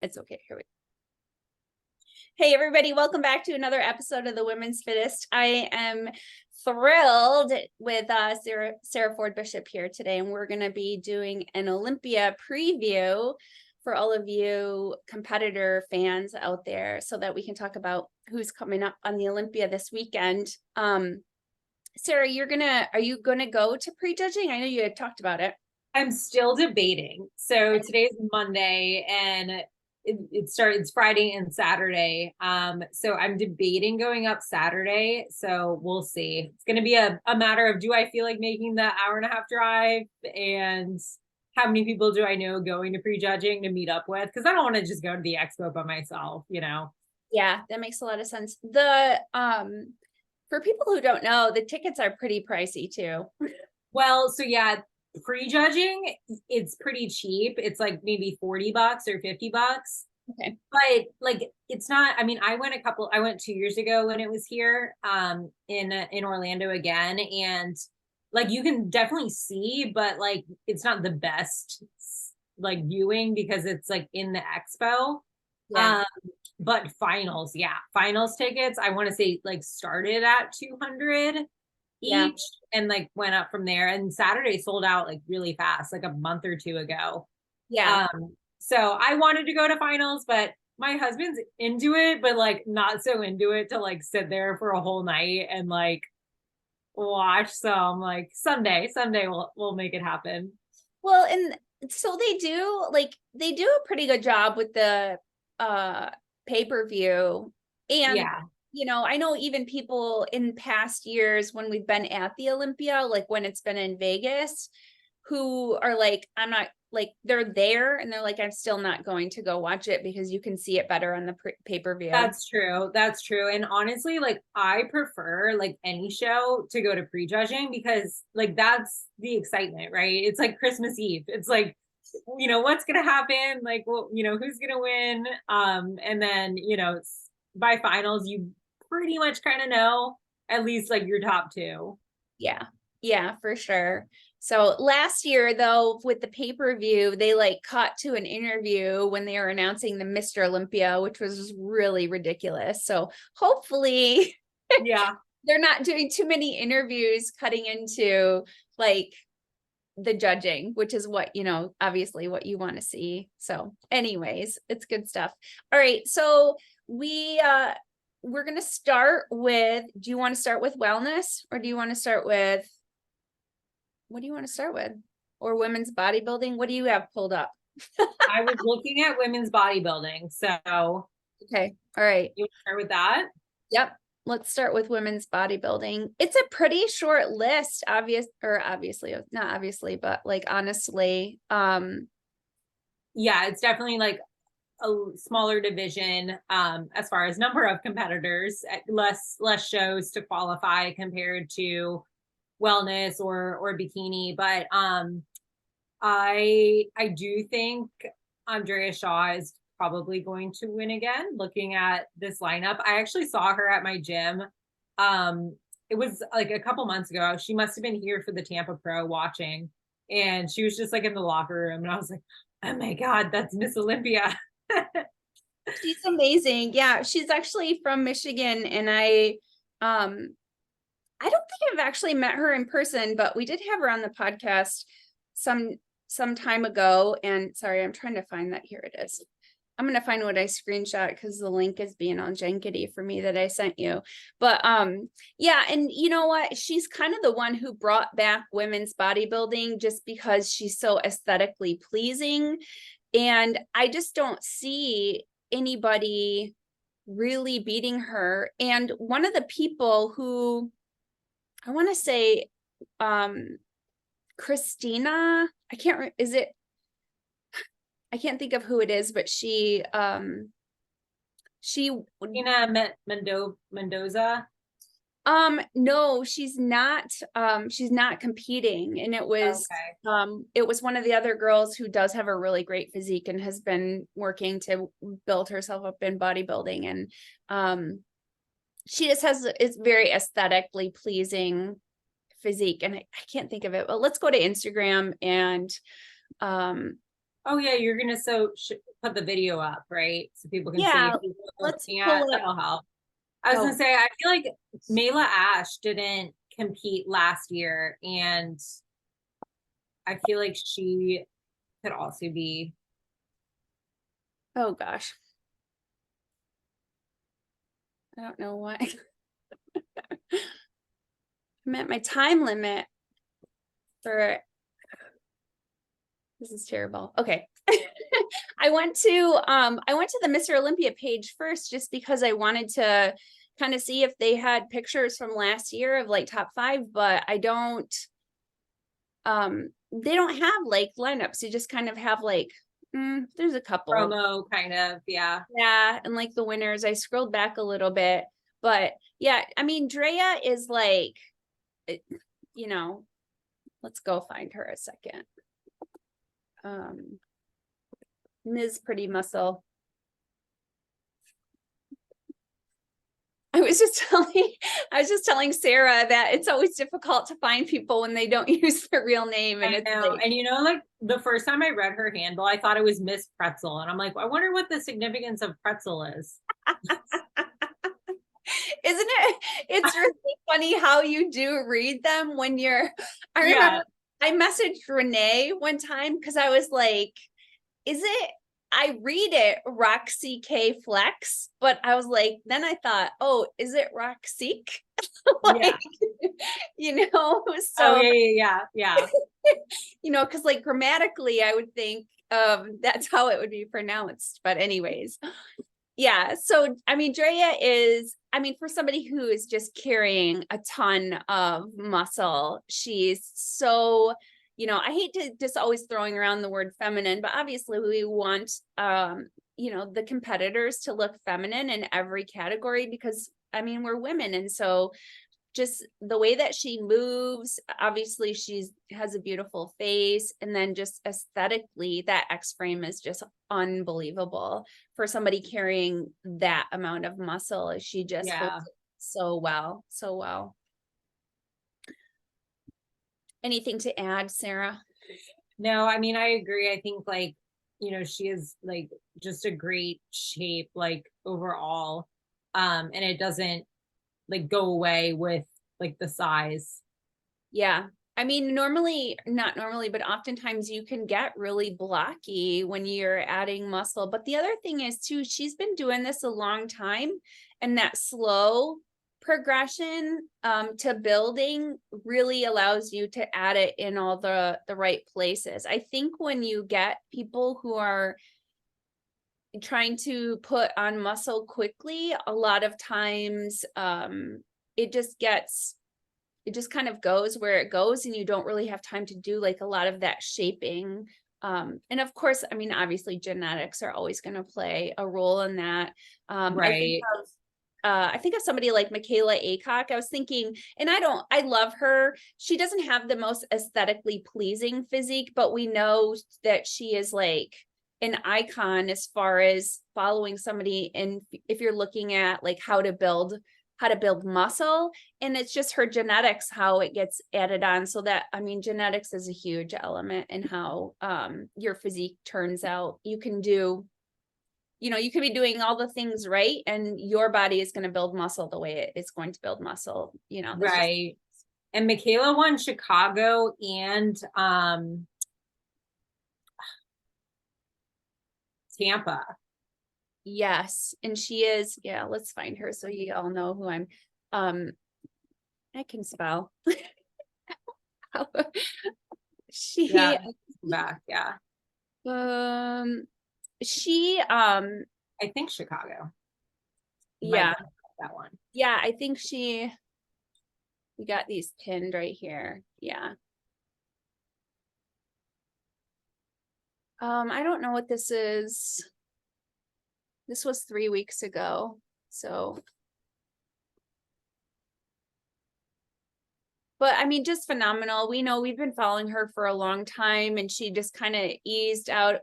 It's okay. Here we go. Hey, everybody. Welcome back to another episode of the Women's Fittest. I am thrilled with Sarah Ford Bishop here today, and we're going to be doing an Olympia preview for all of you competitor fans out there so that we can talk about who's coming up on the Olympia this weekend. Sarah, are you going to go to prejudging? I know you had talked about it. I'm still debating. So today's Monday and it's Friday and Saturday. So I'm debating going up Saturday. So we'll see. It's going to be a matter of, do I feel like making the hour and a half drive, and how many people do I know going to prejudging to meet up with? Because I don't want to just go to the expo by myself, Yeah, that makes a lot of sense. For people who don't know, the tickets are pretty pricey too. Well, so yeah, prejudging, it's pretty cheap. It's like maybe $40 or $50. Okay. But like, it's not, I mean, I went 2 years ago when it was here, in Orlando again. And like, you can definitely see, but like, it's not the best like viewing because it's like in the expo. Yeah. But finals tickets, I want to say like started at 200 Yeah. each and like went up from there. And Saturday sold out like really fast, like a month or two ago. Yeah. So I wanted to go to finals, but my husband's into it, but like not so into it to like sit there for a whole night and like watch. So I'm like, someday we'll make it happen. Well, and so they do a pretty good job with the pay-per-view. And Yeah. I know even people in past years when we've been at the Olympia, like when it's been in Vegas, who are like, I'm not, like, they're there and they're like, I'm still not going to go watch it because you can see it better on the pay-per-view. That's true. That's true. And honestly, like I prefer like any show to go to prejudging because like that's the excitement, right? It's like Christmas Eve. It's like, what's gonna happen? Like, well, who's gonna win? And then, by finals, you pretty much kind of know at least like your top two. Yeah. Yeah, for sure. So last year, though, with the pay-per-view, they like cut to an interview when they were announcing the Mr. Olympia, which was really ridiculous. So hopefully Yeah. they're not doing too many interviews cutting into like the judging, which is what, obviously what you want to see. So anyways, it's good stuff. All right. So we're going to start with, do you want to start with wellness, or do you want to start with, what do you want to start with? Or women's bodybuilding? What do you have pulled up? I was looking at women's bodybuilding. So Okay. All right. you start with that? Yep. Let's start with women's bodybuilding. It's a pretty short list, obviously, not obviously, but like honestly. Yeah, it's definitely like a smaller division, as far as number of competitors, less shows to qualify compared to wellness or bikini. But I do think Andrea Shaw is probably going to win again. Looking at this lineup, I actually saw her at my gym. It was like a couple months ago. She must have been here for the Tampa Pro watching, and she was just like in the locker room, and I was like, oh my God, that's Miss Olympia. She's amazing. Yeah, she's actually from Michigan, and I don't think I've actually met her in person, but we did have her on the podcast some time ago. And sorry, I'm trying to find that. Here it is. I'm going to find what I screenshot because the link is being all jankety for me that I sent you. But yeah, and you know what? She's kind of the one who brought back women's bodybuilding just because she's so aesthetically pleasing. And I just don't see anybody really beating her. And one of the people who I want to say Christina, I can't think of who it is, but she Tina Mendoza. No, she's not competing, and it was one of the other girls who does have a really great physique and has been working to build herself up in bodybuilding. And she just has, it's very aesthetically pleasing physique, and I can't think of it, but let's go to Instagram and Oh yeah, you're gonna put the video up, right? So people can see Yeah, what we're let's looking pull at. up. That'll help. I was gonna Oh, say, I feel like Mela Ash didn't compete last year, and I feel like she could also be. oh gosh. I don't know why. I'm at my time limit for, this is terrible. Okay. I went to the Mr. Olympia page first just because I wanted to kind of see if they had pictures from last year of like top 5, but I don't they don't have like lineups. You just kind of have like there's a couple. Promo kind of, yeah. Yeah, and like the winners. I scrolled back a little bit, but yeah, I mean Drea is like you know, let's go find her a second. Ms. Pretty Muscle. I was just telling Sarah that it's always difficult to find people when they don't use their real name. And I it's know. like, And like the first time I read her handle, I thought it was Miss Pretzel. And I'm like, I wonder what the significance of pretzel is. isn't it? It's really funny how you do read them when I remember Yeah. I messaged Renee one time because I was like, I read it Roxy K Flex, but I was like, then I thought, oh, is it Roxy? Yeah. Oh So, yeah. because like grammatically, I would think that's how it would be pronounced. But anyways, yeah. So I mean, Drea is, for somebody who is just carrying a ton of muscle, she's so, I hate to just always throwing around the word feminine, but obviously we want the competitors to look feminine in every category because we're women. And so just the way that she moves, obviously she has a beautiful face, and then just aesthetically that X frame is just unbelievable for somebody carrying that amount of muscle. She just holds it so well. Anything to add, Sarah? No, I agree. I think she is like just a great shape, like overall. And it doesn't like go away with like the size. Yeah. Not normally, but oftentimes you can get really blocky when you're adding muscle. But the other thing is too, she's been doing this a long time, and that slow progression to building really allows you to add it in all the right places. I think when you get people who are trying to put on muscle quickly, a lot of times it just kind of goes where it goes, and you don't really have time to do like a lot of that shaping. And of course, obviously genetics are always going to play a role in that. Right. I think of somebody like Michaela Aycock. I was thinking, and I love her. She doesn't have the most aesthetically pleasing physique, but we know that she is like an icon as far as following somebody. And if you're looking at like how to build muscle, and it's just her genetics, how it gets added on. So that, genetics is a huge element in how your physique turns out. You can be doing all the things right, and your body is going to build muscle the way it is going to build muscle. Right. And Michaela won Chicago and Tampa. Yes. And she is, yeah, let's find her so you all know who I can spell. She Back, yeah. She I think Chicago. Yeah. That one. Yeah, I think we got these pinned right here. Yeah. I don't know what this is. This was 3 weeks ago. So, but just phenomenal. We know we've been following her for a long time, and she just kind of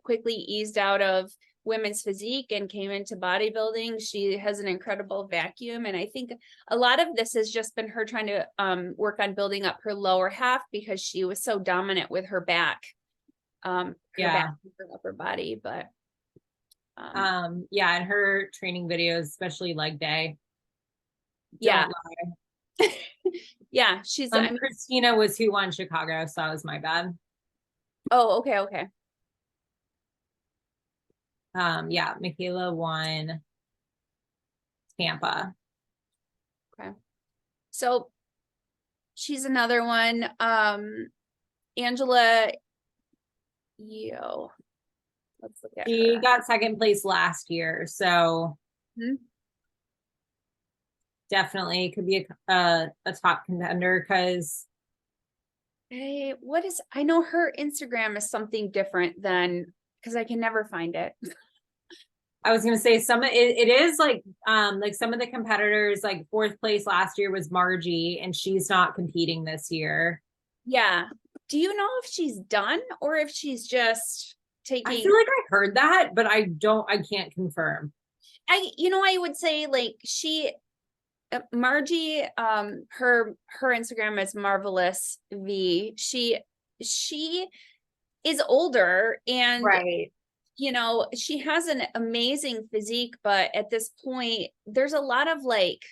quickly eased out of women's physique and came into bodybuilding. She has an incredible vacuum. And I think a lot of this has just been her trying to work on building up her lower half because she was so dominant with her back. her back and her upper body, but yeah, and her training videos, especially leg day. yeah. Don't Yeah, she's lie. Christina was who won Chicago, so that was my bad. Oh, okay. Yeah, Michaela won Tampa. Okay. So she's another one. Angela, let's look at She her. got second place last year, so definitely could be a top contender because hey, I know her Instagram is something different than, because I can never find it. I was gonna say it is like some of the competitors, like fourth place last year was Margie, and she's not competing this year. Yeah. Do you know if she's done or if she's just taking? I feel like I heard that, but I can't confirm. I would say like Margie, her Instagram is Marvelous V. She is older and Right. she has an amazing physique, but at this point, there's a lot of like,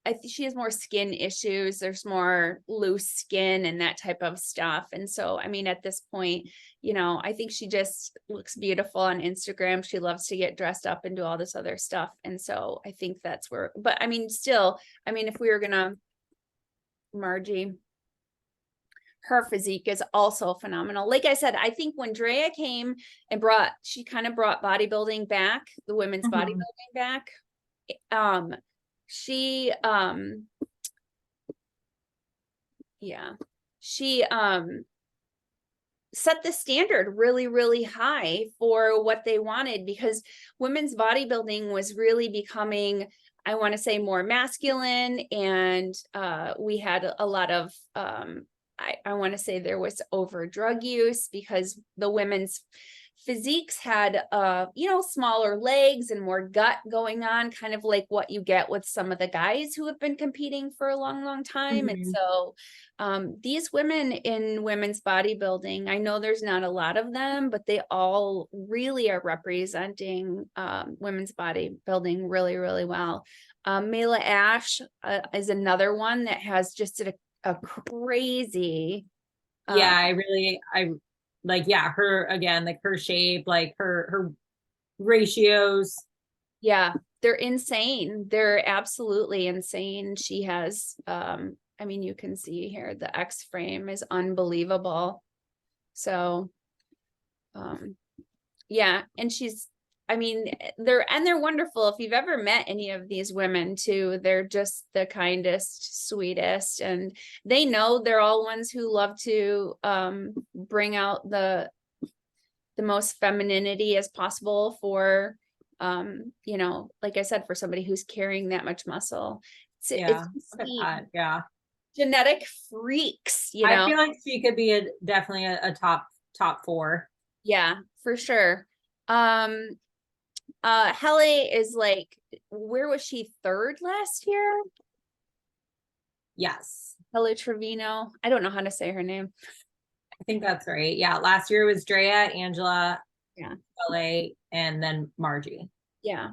I think she has more skin issues. There's more loose skin and that type of stuff. And so, I mean, at this point, I think she just looks beautiful on Instagram. She loves to get dressed up and do all this other stuff. And so I think that's where, but I mean, still, if we were gonna, Margie, her physique is also phenomenal. Like I said, I think when Drea came and she kind of brought bodybuilding back, the women's bodybuilding back. She set the standard really, really high for what they wanted, because women's bodybuilding was really becoming, I want to say, more masculine. And we had a lot of I want to say there was over drug use, because the women's physiques had smaller legs and more gut going on, kind of like what you get with some of the guys who have been competing for a long time. And so these women in women's bodybuilding, I know there's not a lot of them, but they all really are representing women's bodybuilding really, really well. Mela Ash is another one that has just a crazy I like, her again, like her shape, like her ratios. Yeah, they're insane. They're absolutely insane. She has you can see here the X frame is unbelievable. So yeah, and they're wonderful. If you've ever met any of these women too, they're just the kindest, sweetest, and they know they're all ones who love to bring out the most femininity as possible for like I said, for somebody who's carrying that much muscle. It's genetic freaks, I feel like she could be definitely a top 4. Yeah, for sure. Hele is like, where was she, 3rd last year? Yes. Hele Trevino. I don't know how to say her name. I think that's right. Yeah. Last year was Drea, Angela, Hele, and then Margie. Yeah.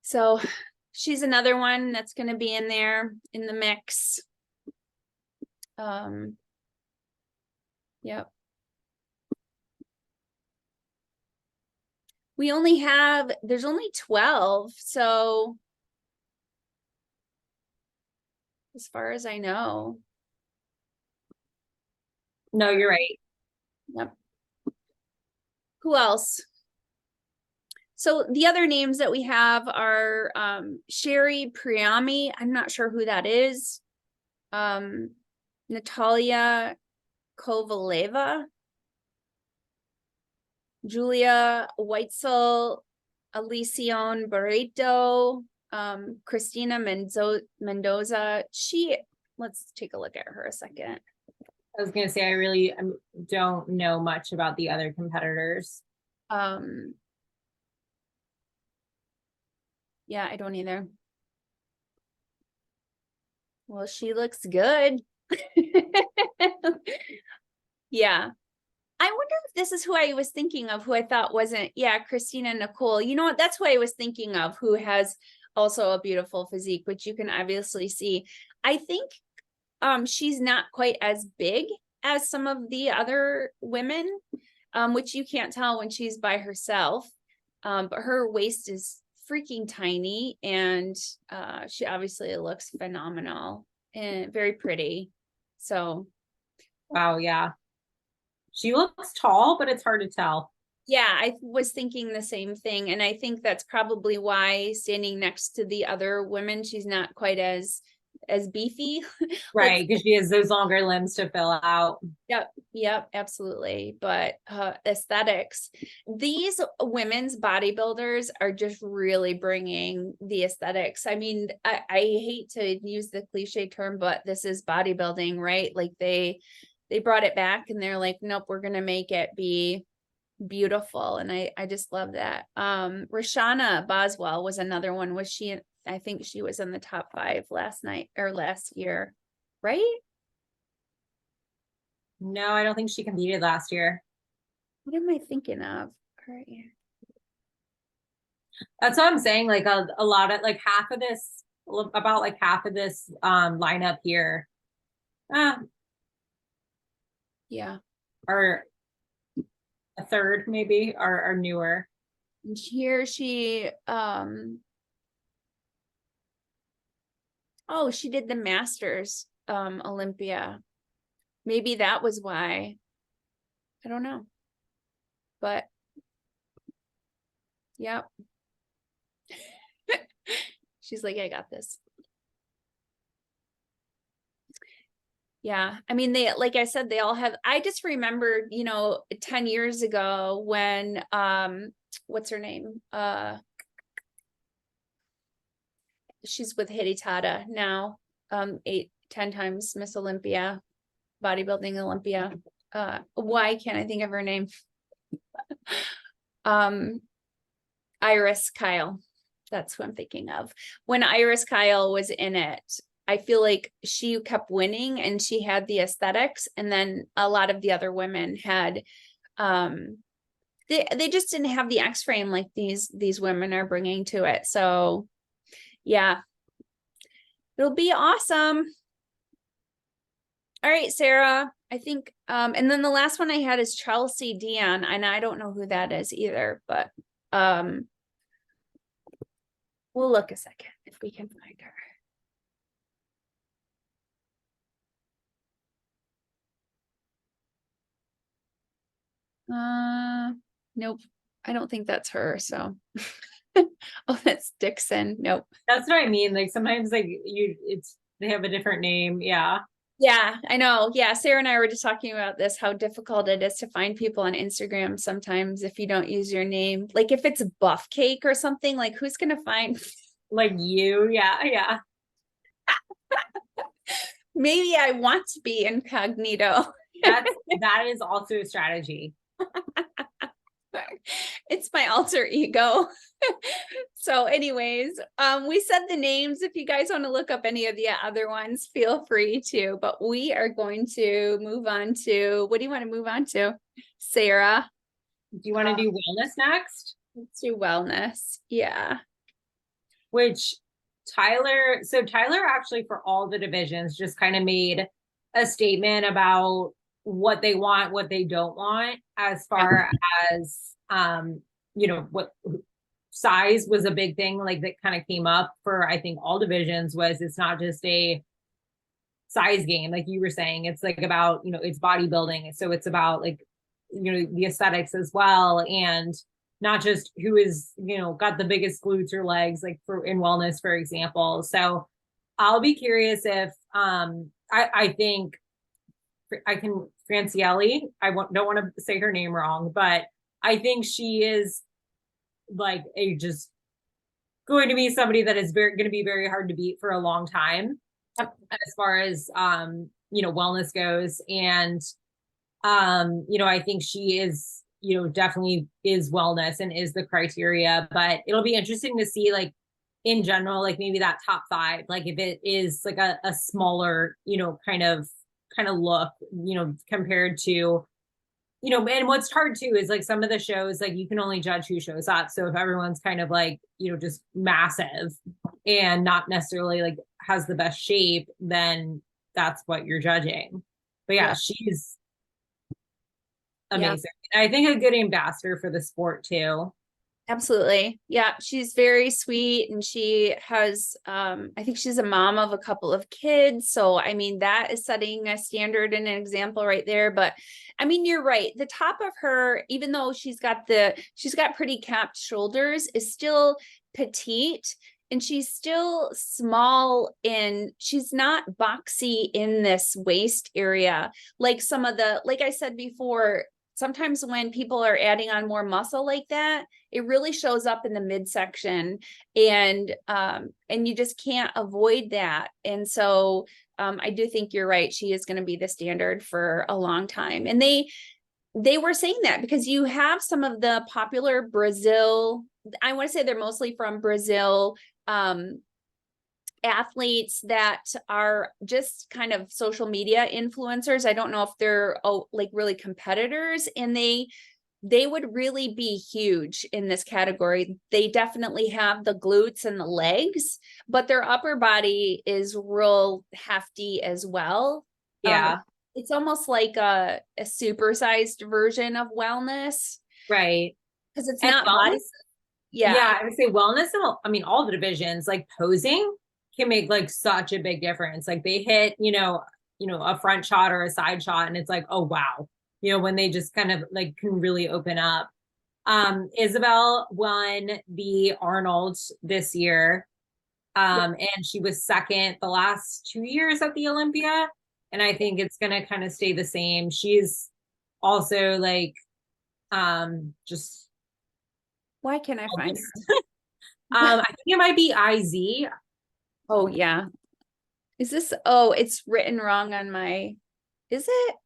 So she's another one that's going to be in there in the mix. Yep. There's only 12. So as far as I know. No, you're right. Yep. Who else? So the other names that we have are Sherry Priami. I'm not sure who that is. Natalia Kovaleva. Julia Weitzel, Alicione Barreto, Christina Mendoza. Let's take a look at her a second. I was going to say, I really don't know much about the other competitors. Yeah, I don't either. Well, she looks good. Yeah. I wonder if this is who I was thinking of, who I thought wasn't, yeah, Christina Nicole. You know what? That's who I was thinking of, who has also a beautiful physique, which you can obviously see. I think she's not quite as big as some of the other women, which you can't tell when she's by herself. But her waist is freaking tiny, and she obviously looks phenomenal and very pretty. So Wow, yeah. She looks tall, but it's hard to tell. yeah, I was thinking the same thing. And I think that's probably why standing next to the other women, she's not quite as beefy. Right, because she has those longer limbs to fill out. Yep, absolutely. But aesthetics, these women's bodybuilders are just really bringing the aesthetics. I mean, I hate to use the cliche term, but this is bodybuilding, right? Like they brought it back and they're like, nope, we're gonna make it be beautiful. And I just love that. Rashana Boswell was another one. Was she, I think she was in the top 5 last night or last year, right? No, I don't think she competed last year. What am I thinking of? All right. That's what I'm saying. Like a lot of like half of this, about like half of this lineup here Yeah. are a third maybe are newer. And here she oh, she did the Masters Olympia. Maybe that was why. I don't know. But yep. She's like, I got this. Yeah. I mean, they, like I said, they all have, I just remember, 10 years ago when, what's her name? She's with Hidetada now, 10 times Miss Olympia, bodybuilding Olympia. Why can't I think of her name? Iris Kyle. That's who I'm thinking of. When Iris Kyle was in it, I feel like she kept winning and she had the aesthetics, and then a lot of the other women had they just didn't have the X frame like these women are bringing to it. So yeah, it'll be awesome. All right, Sarah, I think and then the last one I had is Chelsea Dion, and I don't know who that is either, but we'll look a second if we can find her. Nope. I don't think that's her. So, oh, that's Dixon. Nope. That's what I mean. Like sometimes like they have a different name. Yeah. Yeah, I know. Yeah, Sarah and I were just talking about this, how difficult it is to find people on Instagram sometimes if you don't use your name. Like if it's Buff Cake or something, like who's gonna find Like you. Yeah. Yeah. maybe I want to be incognito. That is also a strategy. It's my alter ego. So anyways, we said the names. If you guys want to look up any of the other ones, feel free to, but we are going to move on to, what do you want to move on to, Sarah? Do you want to do wellness next? Let's do wellness. Yeah. Which Tyler actually for all the divisions just kind of made a statement about what they want, what they don't want, as far as what size was a big thing, like that kind of came up for I think all divisions. Was it's not just a size game, like you were saying, it's like about it's bodybuilding, so it's about like the aesthetics as well, and not just who is got the biggest glutes or legs, like for in wellness, for example. So I'll be curious if I think I can Francielli, don't want to say her name wrong, but I think she is like just going to be somebody that is going to be very hard to beat for a long time, as far as wellness goes. And I think she is definitely is wellness and is the criteria. But it'll be interesting to see, like in general, like maybe that top 5, like if it is like a smaller kind of kind of look, compared to, and what's hard too is like some of the shows, like you can only judge who shows up. So if everyone's kind of like, just massive and not necessarily like has the best shape, then that's what you're judging. But yeah, she's amazing. And I think a good ambassador for the sport too. Absolutely. Yeah, she's very sweet, and she has I think she's a mom of a couple of kids. So I mean, that is setting a standard and an example right there. But I mean, you're right. The top of her, even though she's got pretty capped shoulders, is still petite, and she's still small, and she's not boxy in this waist area like like I said before. Sometimes when people are adding on more muscle like that, it really shows up in the midsection, and you just can't avoid that. And so I do think you're right. She is going to be the standard for a long time. And they were saying that because you have some of the popular Brazil, I want to say they're mostly from Brazil, athletes that are just kind of social media influencers. I don't know if they're like really competitors, and they would really be huge in this category. They definitely have the glutes and the legs, but their upper body is real hefty as well. Yeah. It's almost like a supersized version of wellness. Right. Because it's and not wellness, body. Yeah. I would say wellness and I mean all the divisions, like posing can make like such a big difference. Like they hit, a front shot or a side shot, and it's like, oh wow, when they just kind of like can really open up. Isabel won the Arnold this year. And she was second the last 2 years at the Olympia. And I think it's gonna kind of stay the same. She's also like just Why can't I find I think it might be IZ. Oh yeah. Is this, oh, it's written wrong on is it?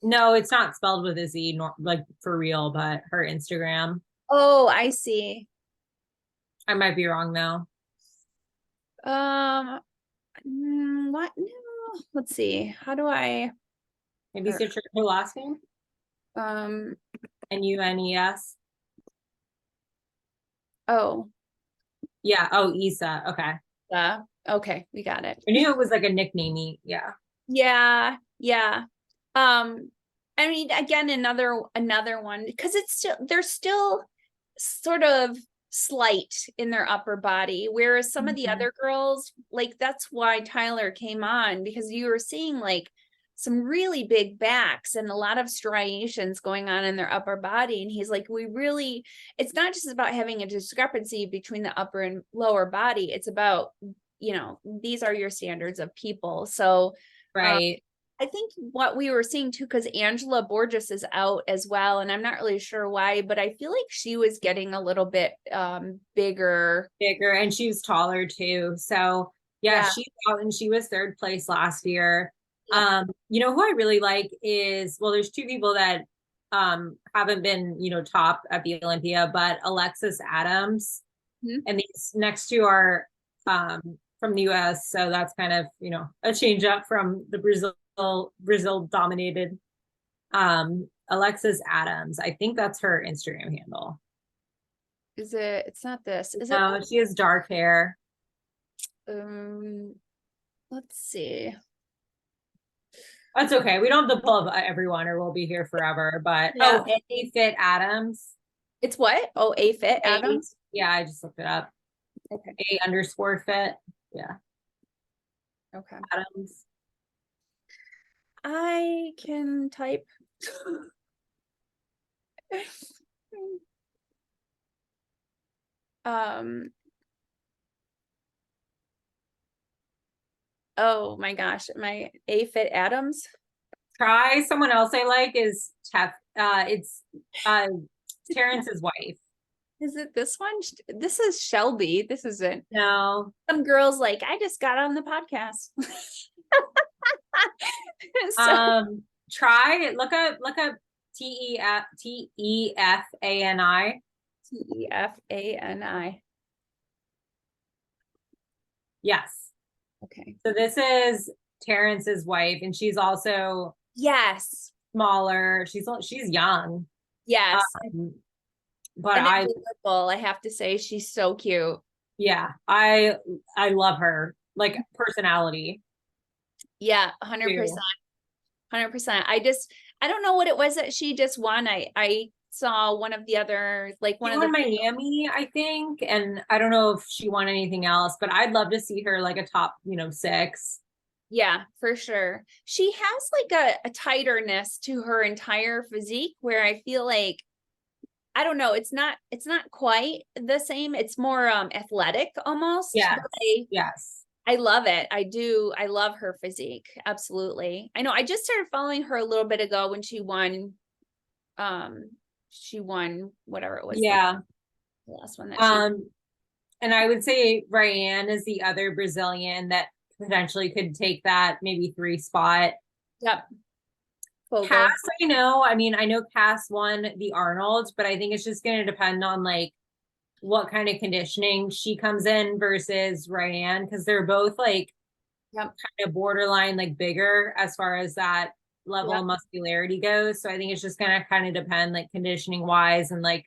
No, it's not spelled with a Z, like for real, but her Instagram. Oh, I see. I might be wrong though. What? No, let's see. How do I, Maybe search her last name. Nunes. Oh. Yeah. Oh, Isa. Okay. Okay, we got it. I knew it was like a nicknamey. Yeah. Yeah, yeah. I mean, again, another one, because they're still sort of slight in their upper body, whereas some of the other girls, like that's why Tyler came on, because you were seeing like some really big backs and a lot of striations going on in their upper body. And he's like, it's not just about having a discrepancy between the upper and lower body. It's about, these are your standards of people. So right. I think what we were seeing too, because Angela Borges is out as well, and I'm not really sure why, but I feel like she was getting a little bit bigger, and she was taller too. So yeah, she's out, and she was third place last year. Who I really like is, well, there's two people that haven't been, top at the Olympia, but Alexis Adams, and these next two are from the US. So that's kind of, a change up from the Brazil dominated. Alexis Adams, I think that's her Instagram handle. Is it? It's not this. Is it? No, she has dark hair. Let's see. That's okay. We don't have to pull up everyone, or we'll be here forever. But A Fit Adams. It's what? Oh, A Fit Adams. Yeah, I just looked it up. Okay. A_fit. Yeah. Okay. Adams. I can type. Oh my gosh, my A Fit Adams. Try someone else I like is it's Terrence's wife. Is it this one? This is Shelby. This isn't. No. Some girls like, I just got on the podcast. Try look up TEFANI. TEFANI. Yes. Okay. So this is Terrence's wife, and she's also Yes. smaller. She's young. Yes. Um, but And I adorable, I have to say, she's so cute. yeah, I love her like personality Yeah, too. 100%. 100%. I don't know what it was that she just won. I saw one of the other, like one She of the, won Miami, I think, and I don't know if she won anything else, but I'd love to see her like a top, 6. yeah, for sure. She has like a tighterness to her entire physique where I feel like, I don't know, it's not quite the same. It's more athletic almost. Yes, But yes. I love it. I do. I love her physique. Absolutely. I know I just started following her a little bit ago when she won whatever it was, Yeah. the last one that she, Um, and I would say Ryan is the other Brazilian that potentially could take that maybe 3 spot. yep, Cass, Fogo. I know Cass won the Arnold, but I think it's just going to depend on like what kind of conditioning she comes in versus Ryan, because they're both like Yep, kind of borderline like bigger as far as that level yep, of muscularity goes. So I think it's just going to kind of depend like conditioning wise and like,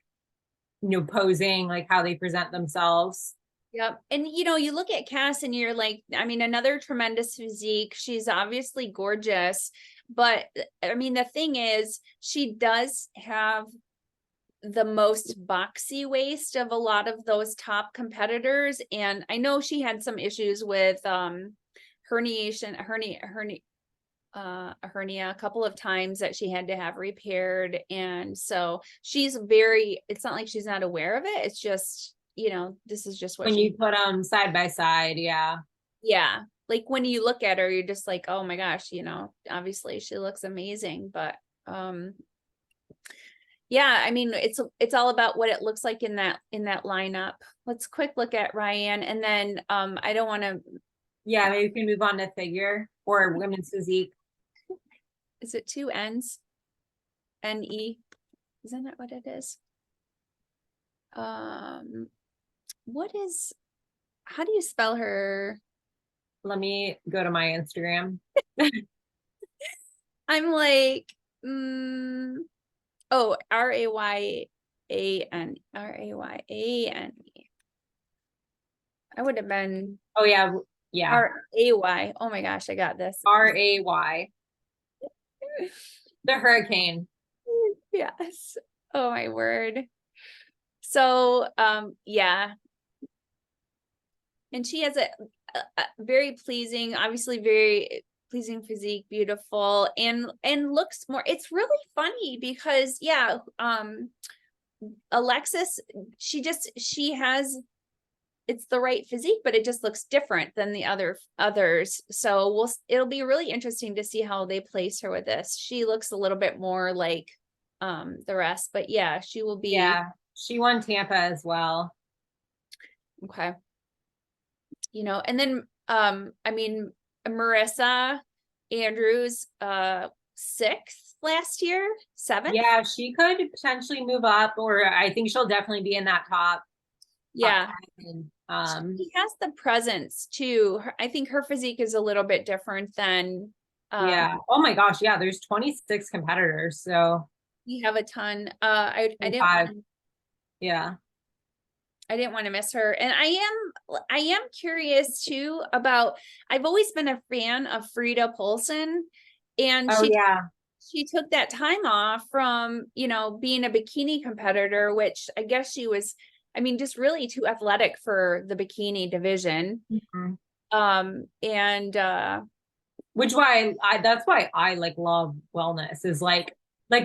posing, like how they present themselves. yep. And you look at Cass and you're like, I mean, another tremendous physique. She's obviously gorgeous, but I mean, the thing is, she does have the most boxy waist of a lot of those top competitors. And I know she had some issues with a hernia a couple of times that she had to have repaired. And so it's not like she's not aware of it. It's just, this is just what When she, you put them side by side, yeah. yeah. Like when you look at her, you're just like, oh my gosh, obviously she looks amazing, but, yeah, I mean, it's all about what it looks like in that lineup. Let's quick look at Ryan, and then I don't want to. Yeah, maybe we can move on to figure or women's physique. Is it two N's? N-E? Isn't that what it is? What is? How do you spell her? Let me go to my Instagram. I'm like, oh, Rayane. I would have been Oh yeah, yeah. Ray. Oh my gosh, I got this. Ray. The hurricane. Yes. Oh my word. So, yeah. And she has a very pleasing, obviously very pleasing physique, beautiful, and looks more, it's really funny because yeah, Alexis, she has, it's the right physique, but it just looks different than the others. So it'll be really interesting to see how they place her with this. She looks a little bit more like the rest, but yeah, she will be Yeah, she won Tampa as well. okay. And then I mean, Marissa Andrews, 6th last year, 7th. Yeah, she could potentially move up, or I think she'll definitely be in that top Yeah. 10. She has the presence too. I think her physique is a little bit different than Yeah. Oh my gosh, yeah, there's 26 competitors, so we have a ton. I didn't 25. Yeah. I didn't want to miss her. And I am curious too about, I've always been a fan of Frida Polson, and Oh yeah. she took that time off from, being a bikini competitor, which I guess she was, I mean, just really too athletic for the bikini division. Mhm. And Which why that's why I like love wellness is like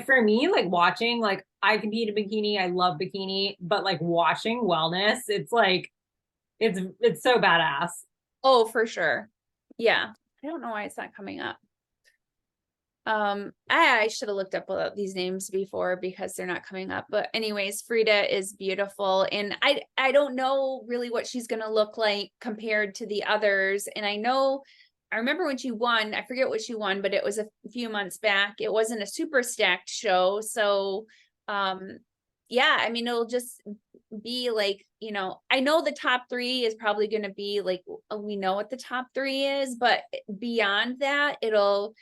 for me, like watching, like I compete in bikini, I love bikini, but like watching wellness, it's like it's so badass. oh, for sure. Yeah. I don't know why it's not coming up. I should have looked up these names before because they're not coming up. But anyways, Frida is beautiful, and I don't know really what she's gonna look like compared to the others. And I remember when she won, I forget what she won, but it was a few months back. It wasn't a super stacked show. So yeah, I mean, it'll just be like, I know the top 3 is probably going to be like, we know what the top 3 is, but beyond that, it'll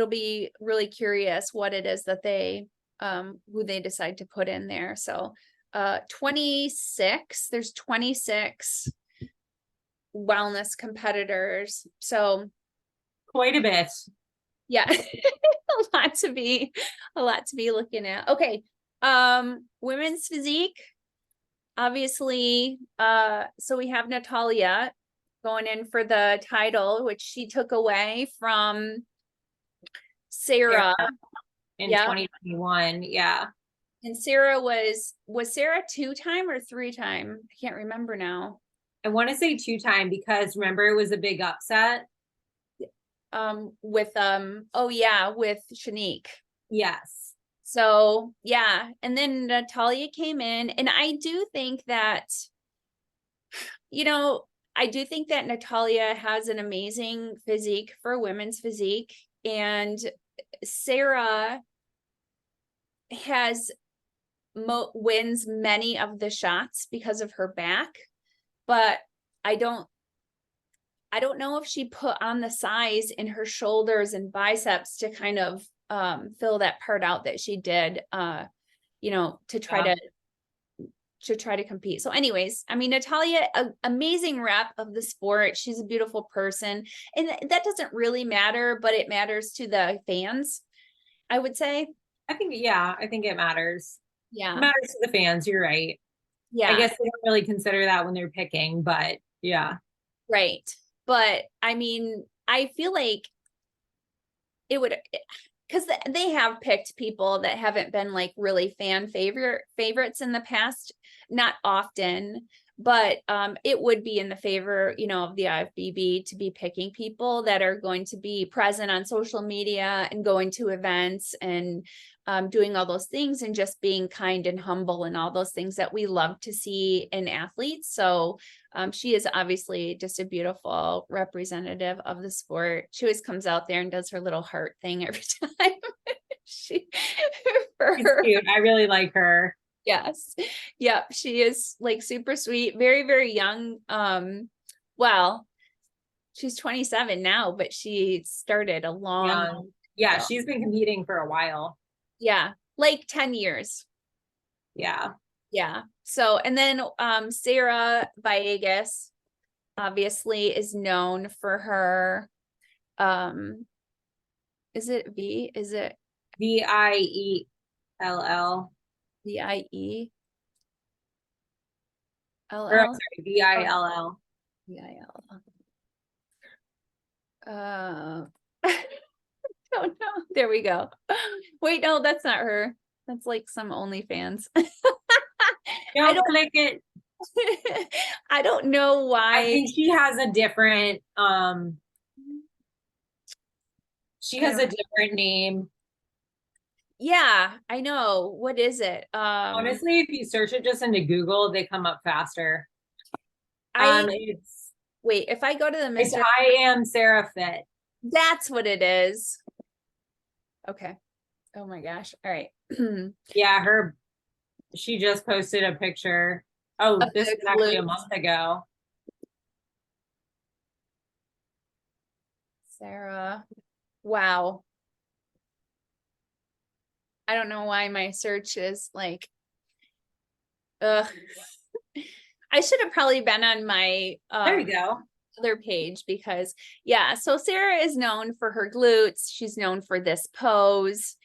be really curious what it is that they, who they decide to put in there. So, 26, there's 26 wellness competitors. So Quite a bit. yeah, a lot to be looking at. Okay. Women's physique, obviously. So we have Natalia going in for the title, which she took away from Sarah in yeah 2021. Yeah. And Sarah was Sarah 2-time or 3-time? I can't remember now. I want to say 2-time because remember it was a big upset. With with Shanique. Yes. So yeah, and then Natalia came in, and I do think that Natalia has an amazing physique for women's physique, and Sarah has wins many of the shots because of her back, but I don't know if she put on the size in her shoulders and biceps to kind of fill that part out that she did, to try to compete. So anyways, I mean, Natalia, amazing rep of the sport. She's a beautiful person, and that doesn't really matter, but it matters to the fans, I would say. I think it matters. Yeah. It matters to the fans. You're right. Yeah. I guess they don't really consider that when they're picking, but yeah. Right. But I mean, I feel like it would, because they have picked people that haven't been like really fan favorites in the past, not often, but it would be in the favor, of the IFBB to be picking people that are going to be present on social media and going to events and doing all those things and just being kind and humble and all those things that we love to see in athletes. So she is obviously just a beautiful representative of the sport. She always comes out there and does her little heart thing every time. She's cute. I really like her. Yes. Yep. She is like super sweet, very, very young. Well, she's 27 now, but she started a long yeah, ago. she's been competing for a while. Yeah, like 10 years. Yeah. Yeah. So, and then Sarah Villegas obviously is known for her is it Viell? VIELL? Or I'm sorry, VILL. Don't know. There we go. Wait, no, that's not her. That's like some OnlyFans. Don't click it. I don't know why. I think she has a different name. Yeah, I know. What is it? Honestly, if you search it just into Google, they come up faster. Wait, if I go to the Mr. I am Sarah Fit. That's what it is. Okay. Oh my gosh. All right. Yeah, she just posted a picture. Oh, this is actually a month ago. Sarah. Wow. I don't know why my search is like, I should have probably been on my there you go. other page, because yeah, so Sarah is known for her glutes. She's known for this pose,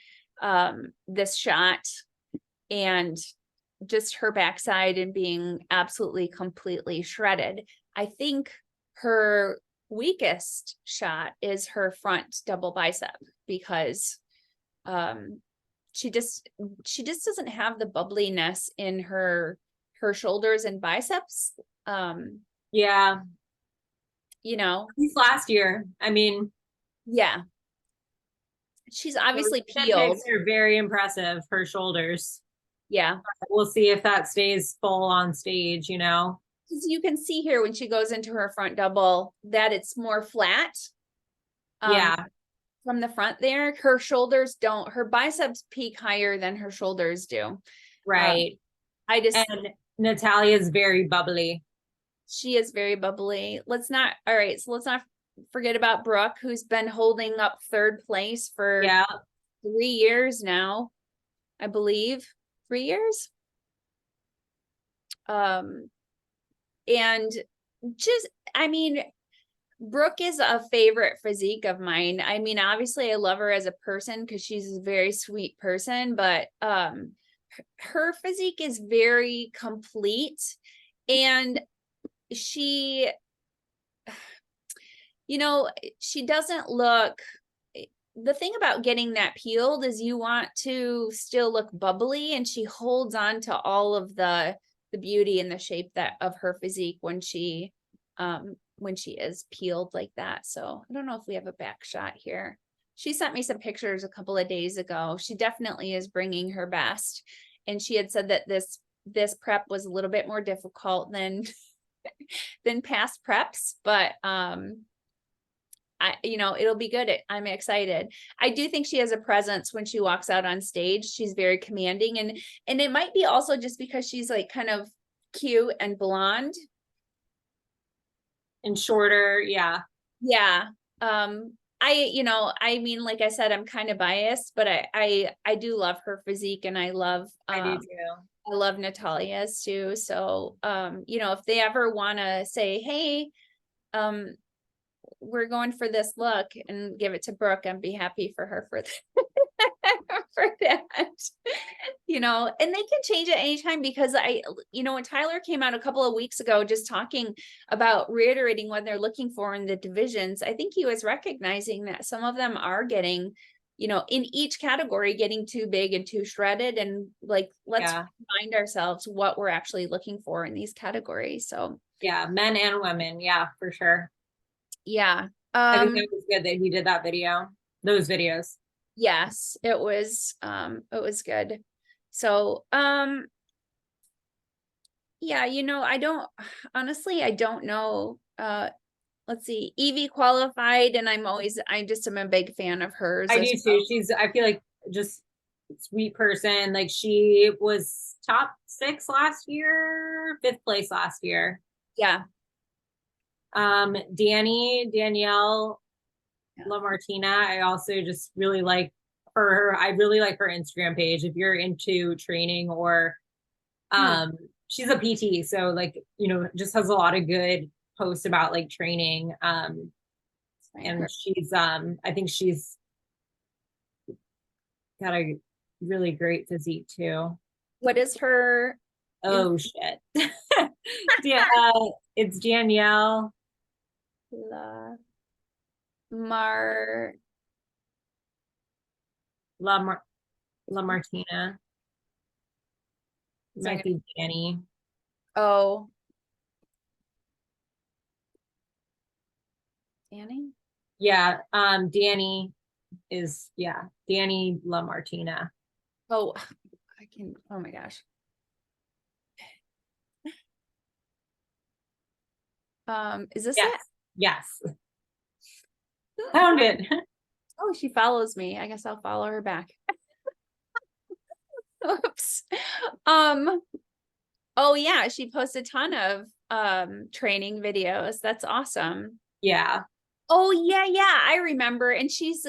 this shot, and just her backside and being absolutely completely shredded. I think her weakest shot is her front double bicep, because she just doesn't have the bubbliness in her shoulders and biceps. Yeah. Since last year. I mean, yeah. She's obviously peeled. They're very impressive, her shoulders. Yeah. We'll see if that stays full on stage, Because you can see here when she goes into her front double that it's more flat. Yeah. From the front there, her shoulders don't, her biceps peak higher than her shoulders do. Right. And Natalia's very bubbly. She is very bubbly. All right, so let's not forget about Brooke, who's been holding up third place for Yeah. 3 years now, I believe. 3 years. And just, I mean, Brooke is a favorite physique of mine. I mean, obviously I love her as a person because she's a very sweet person, but her physique is very complete, and she, she doesn't look, the thing about getting that peeled is you want to still look bubbly, and she holds on to all of the beauty and the shape that of her physique when she is peeled like that. So I don't know if we have a back shot here. She sent me some pictures a couple of days ago. She definitely is bringing her best, and she had said that this prep was a little bit more difficult than than past preps, but it'll be good. I'm excited. I do think she has a presence when she walks out on stage. She's very commanding, and it might be also just because she's like kind of cute and blonde And shorter. Yeah. Yeah. I mean, like I said, I'm kind of biased, but I do love her physique, and I love I do too. I love Natalia's too. So if they ever want to say, hey, we're going for this look, and give it to Brooke, I'd be happy for her for for that. And they can change it anytime, because when Tyler came out a couple of weeks ago just talking about reiterating what they're looking for in the divisions, I think he was recognizing that some of them are getting, in each category, getting too big and too shredded, and like, let's remind ourselves what we're actually looking for in these categories. So yeah, men and women. Yeah, for sure. Yeah. I think it was good that he did that video, those videos. Yes, it was good. So, yeah, I don't know. Let's see. Evie qualified, and I just am a big fan of hers. I do too. I feel like just sweet person. Like, she was top 6 last year, 5th place last year. Yeah. Danielle LaMartina, I also just really like her. I really like her Instagram page. If you're into training, or she's a PT, so like, just has a lot of good posts about like training. And she's I think she's got a really great physique too. What is her? Oh shit. Yeah, it's Danielle La Mar LaMartina. Might be Danny. Oh. Danny? Yeah, Danny is, Danny LaMartina. Oh, oh my gosh. Is this it? Yes. Found it. Oh, she follows me. I guess I'll follow her back. Oops. Oh yeah, she posts a ton of training videos. That's awesome. Yeah. Oh yeah, I remember. And she's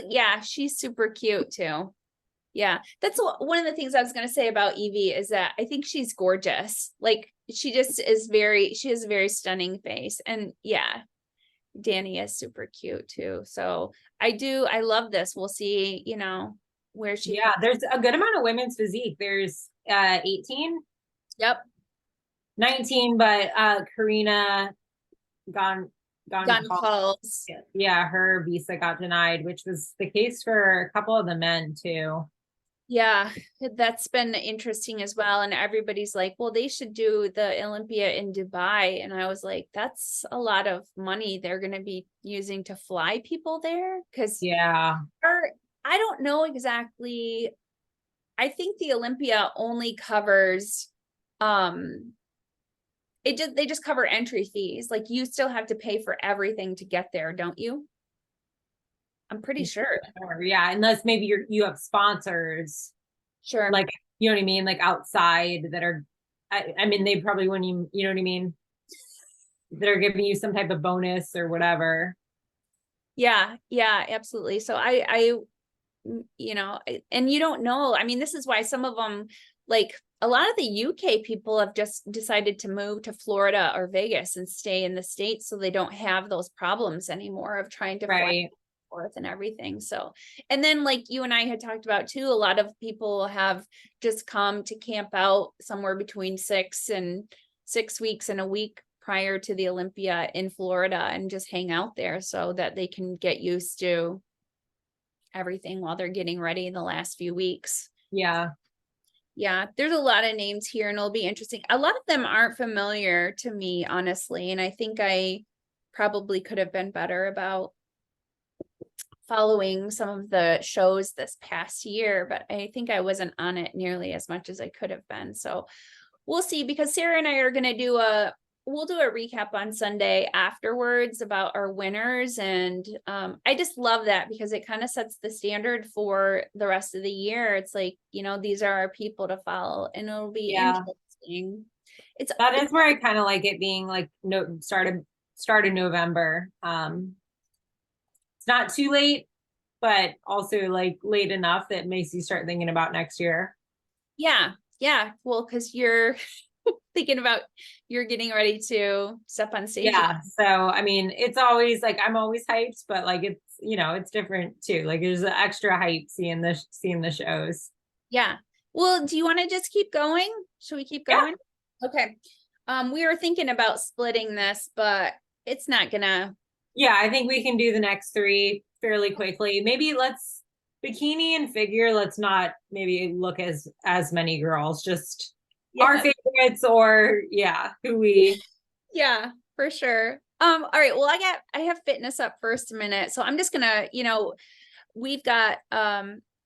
super cute too. Yeah, that's one of the things I was going to say about Evie, is that I think she's gorgeous. Like, she has a very stunning face. And yeah, Danny is super cute too. So I love this. We'll see, where she. Yeah, there's a good amount of women's physique. There's 18. Yep. 19, but Karina Gonzalez. Yeah, her visa got denied, which was the case for a couple of the men too. Yeah, that's been interesting as well. And everybody's like, well, they should do the Olympia in Dubai. And I was like, that's a lot of money they're going to be using to fly people there. Cause I don't know exactly. I think the Olympia only covers, they just cover entry fees. Like, you still have to pay for everything to get there, don't you? I'm pretty sure. Yeah, unless maybe you have sponsors. Sure. Like, you know what I mean? Like outside that are I mean, they probably wouldn't even, you know what I mean? They're giving you some type of bonus or whatever. Yeah, yeah, absolutely. So and you don't know. I mean, this is why some of them, like a lot of the UK people have just decided to move to Florida or Vegas and stay in the States so they don't have those problems anymore of trying to fly Right. forth and everything. So, and then like you and I had talked about too, a lot of people have just come to camp out somewhere between 6 weeks and a week prior to the Olympia in Florida and just hang out there so that they can get used to everything while they're getting ready in the last few weeks. Yeah. Yeah, there's a lot of names here and it'll be interesting. A lot of them aren't familiar to me, honestly, and I think I probably could have been better about following some of the shows this past year, but I think I wasn't on it nearly as much as I could have been. So we'll see, because Sarah and I are going to we'll do a recap on Sunday afterwards about our winners. And I just love that because it kind of sets the standard for the rest of the year. It's like, these are our people to follow and it'll be interesting. That is where I kind of like it being like start of November. It's not too late, but also like late enough that makes you start thinking about next year. Yeah. Yeah. Well, because you're thinking about you're getting ready to step on stage. Yeah. So I mean, it's always like I'm always hyped, but like it's it's different too. Like there's an extra hype seeing the shows. Yeah. Well, do you want to just keep going? Should we keep going? Yeah. Okay. We were thinking about splitting this, but it's not gonna. Yeah, I think we can do the next three fairly quickly. Maybe let's bikini and figure. Let's not maybe look as many girls. Just our favorites, or who we. Yeah, for sure. All right. Well, I have fitness up first a minute. So I'm just gonna, we've got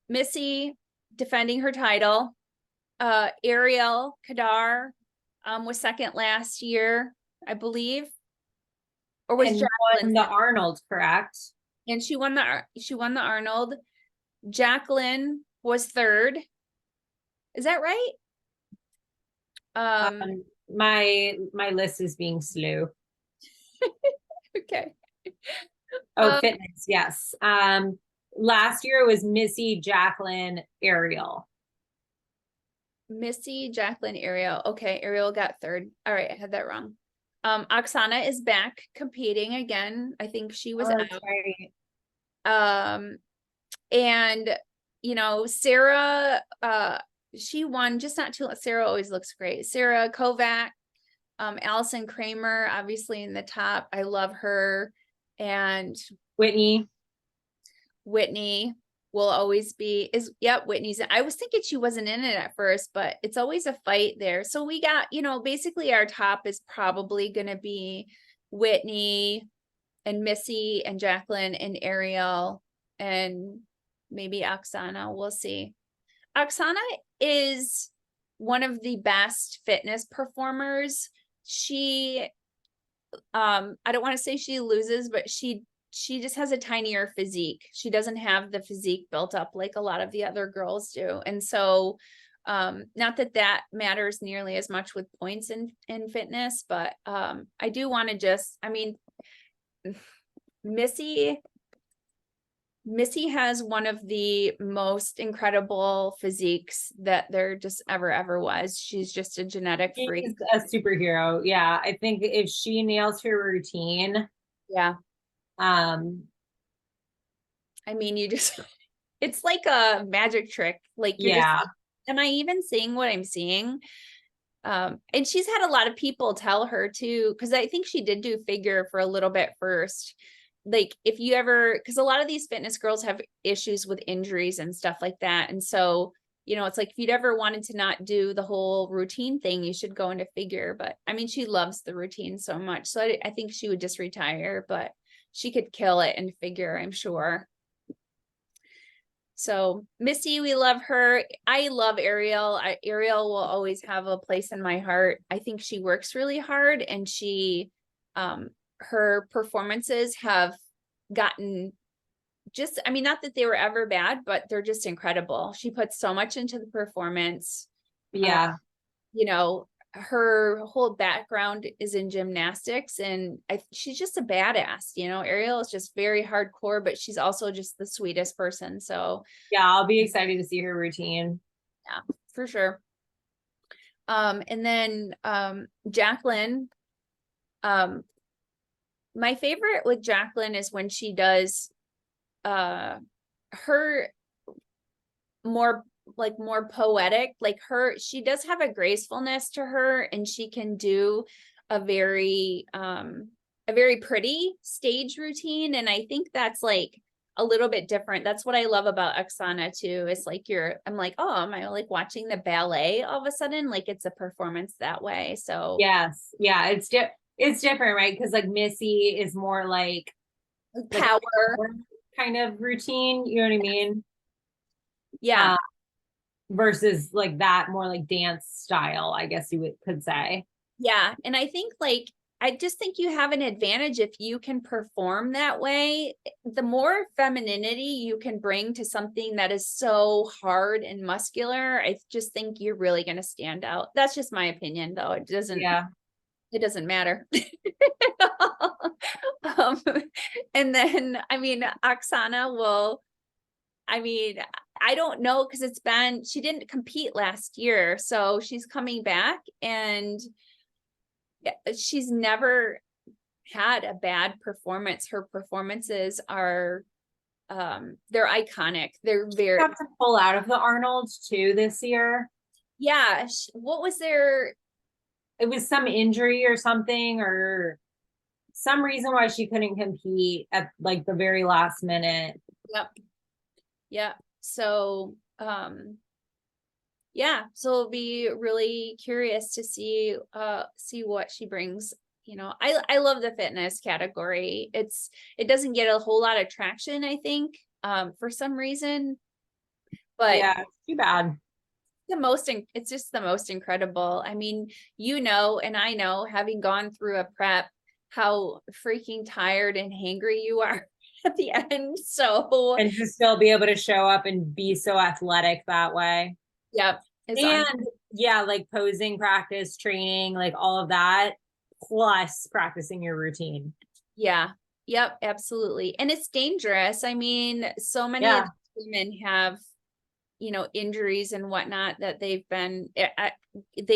Missy defending her title. Ariel Kadar was second last year, I believe. Or was Jacqueline the Arnold, correct? And she won the Arnold. Jacqueline was third. Is that right? My list is being slow. Okay. Fitness, yes. Last year it was Missy, Jacqueline, Ariel. Missy, Jacqueline, Ariel. Okay, Ariel got third. All right, I had that wrong. Oksana is back competing again. I think she was out. Right. And Sarah, she won just not too long. Sarah always looks great. Sarah Kovac, Allison Kramer, obviously in the top. I love her. And Whitney will always be Whitney's. I was thinking she wasn't in it at first, but it's always a fight there. So we got, basically our top is probably going to be Whitney and Missy and Jacqueline and Ariel and maybe Oksana. We'll see. Oksana is one of the best fitness performers. She, I don't want to say she loses, but she just has a tinier physique. She doesn't have the physique built up like a lot of the other girls do. And so, not that matters nearly as much with points in fitness, but I do want to Missy has one of the most incredible physiques that there just ever was. She's just a genetic freak. She's a superhero. Yeah. I think if she nails her routine. Yeah. I mean, it's like a magic trick. Like you're just, am I even seeing what I'm seeing? And she's had a lot of people tell her too, because I think she did do figure for a little bit first. Like if you ever, because a lot of these fitness girls have issues with injuries and stuff like that. And so, it's like if you'd ever wanted to not do the whole routine thing, you should go into figure. But I mean, she loves the routine so much. So I think she would just retire, but she could kill it in figure, I'm sure. So Missy, we love her. I love Ariel. Ariel will always have a place in my heart. I think she works really hard and her performances have gotten not that they were ever bad, but they're just incredible. She puts so much into the performance. Yeah. her whole background is in gymnastics, and she's just a badass, you know. Ariel is just very hardcore, but she's also just the sweetest person. So Yeah, I'll be excited to see her routine. yeah, for sure. And then Jacqueline, my favorite with Jacqueline is when she does her more poetic, like she does have a gracefulness to her, and she can do a very pretty stage routine. And I think that's like a little bit different. That's what I love about Oksana too. It's like I'm like, oh, am I like watching the ballet all of a sudden? Like it's a performance that way. So yes, yeah, it's different, right? Because like Missy is more like power kind of routine, you know what I mean? Yeah. Versus like that more like dance style, I guess you could say. Yeah. And I think like, I just think you have an advantage if you can perform that way. The more femininity you can bring to something that is so hard and muscular, I just think you're really going to stand out. That's just my opinion, though. It doesn't matter. um, and then, I mean, Oksana will, I mean, I don't know, because she didn't compete last year, so she's coming back, and she's never had a bad performance. Her performances are they're iconic. They're very have to pull out of the Arnold too this year. Yeah. What was there? It was some injury or something, or some reason why she couldn't compete at like the very last minute. Yep. Yeah. So yeah, so it'll be really curious to see what she brings. You know, I love the fitness category. It doesn't get a whole lot of traction, I think, for some reason, but yeah, it's too bad. It's just the most incredible. I mean, you know, and I know, having gone through a prep, how freaking tired and hangry you are at the end. So And to still be able to show up and be so athletic that way. yep. And yeah, like posing practice, training, like all of that, plus practicing your routine. Yeah. Yep, absolutely. And it's dangerous. I mean, so many of women have, you know, injuries and whatnot that they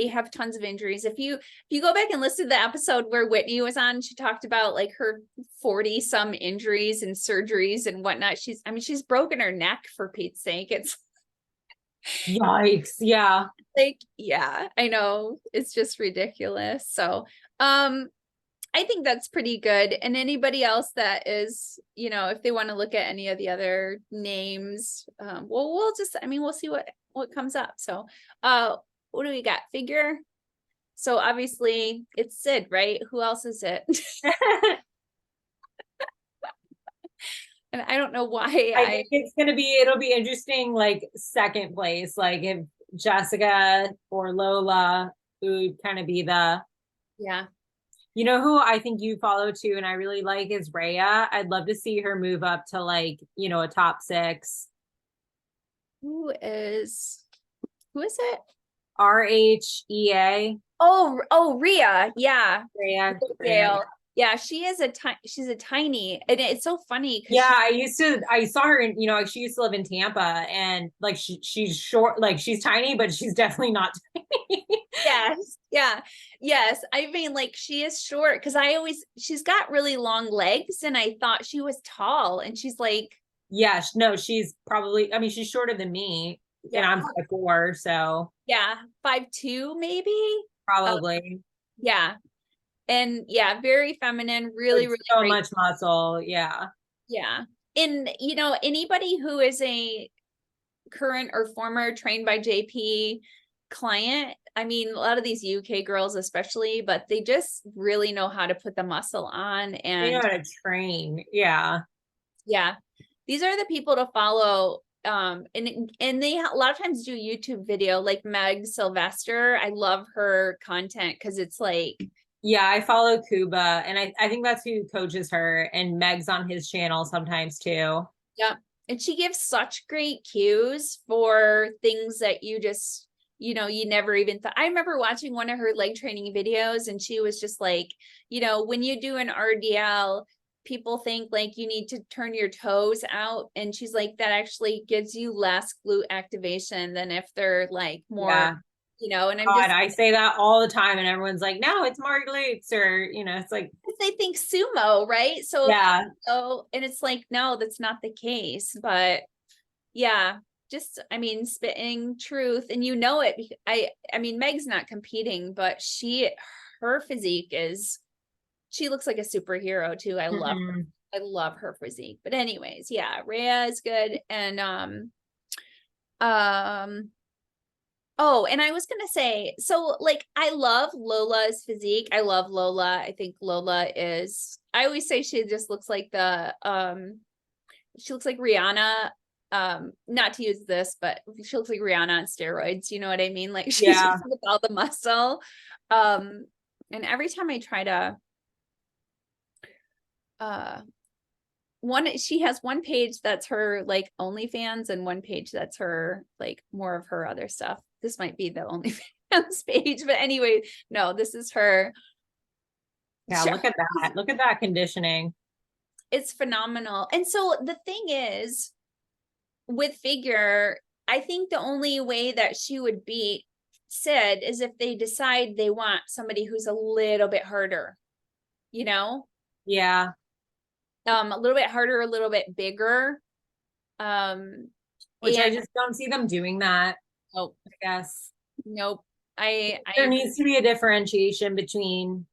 have tons of injuries. If you go back and listen to the episode where Whitney was on, she talked about like her 40 some injuries and surgeries and whatnot. She's broken her neck, for Pete's sake. It's yikes. Yeah. like, yeah, I know, it's just ridiculous. So I think that's pretty good. And anybody else that is, you know, if they want to look at any of the other names, we'll see what comes up. So what do we got? Figure. So obviously it's Sid, right? Who else is it? And I don't know why I think it'll be interesting, like second place, like if Jessica or Lola would kind of be yeah. You know who I think you follow too, and I really like, is Rhea. I'd love to see her move up to like, you know, a top 6. Who is it? RHEA. Oh, Rhea. Yeah. Rhea. Yeah, she's a tiny, and it's so funny. Yeah, I saw her in, you know, she used to live in Tampa, and like she's short, like she's tiny, but she's definitely not tiny. Yes. Yeah. Yes. I mean, like, she is short, because she's got really long legs, and I thought she was tall, and she's like, yeah, no, she's probably, I mean, she's shorter than me, and I'm 5'4", so yeah, 5'2" maybe. Probably. Yeah. And yeah, very feminine, really, really so great. much muscle. Yeah. Yeah. And, you know, anybody who is a current or former trained by JP client, I mean, a lot of these UK girls especially, but they just really know how to put the muscle on, and they know how to train. Yeah. Yeah. These are the people to follow. And they a lot of times do YouTube video, like Meg Sylvester. I love her content, because it's like, yeah, I follow Kuba, and I think that's who coaches her, and Meg's on his channel sometimes too. yeah. And she gives such great cues for things that you just you know, you never even thought. I remember watching one of her leg training videos and she was just like, you know, when you do an RDL, people think like you need to turn your toes out. And she's like, that actually gives you less glute activation than if they're like more, Yeah. you know, and I'm God, just, I say that all the time and everyone's like, no, it's more glutes, or, you know, it's like, they think sumo, right? So, yeah. and it's like, no, that's not the case. But yeah, just, I mean, spitting truth, and you know it. I mean, Meg's not competing, but her physique is, she looks like a superhero too. I love her. I love her physique. But anyways, yeah, Rhea is good. And oh, and I was gonna say, so like I love Lola's physique. I love Lola. I think Lola is, I always say she just looks like she looks like Rihanna. Not to use this, but she looks like Rihanna on steroids. You know what I mean? Like she's Yeah. just with all the muscle. And every time I try to she has one page that's her like OnlyFans and one page that's her like more of her other stuff. This might be the OnlyFans page, but anyway, no, this is her. Yeah. Look at that. Look at that conditioning. It's phenomenal. And so the thing is, with figure, I think the only way that she would beat Sid is if they decide they want somebody who's a little bit harder, you know? Yeah. A little bit harder, a little bit bigger. Which I And just don't see them doing that, oh, I guess. nope. I There needs to be a differentiation between,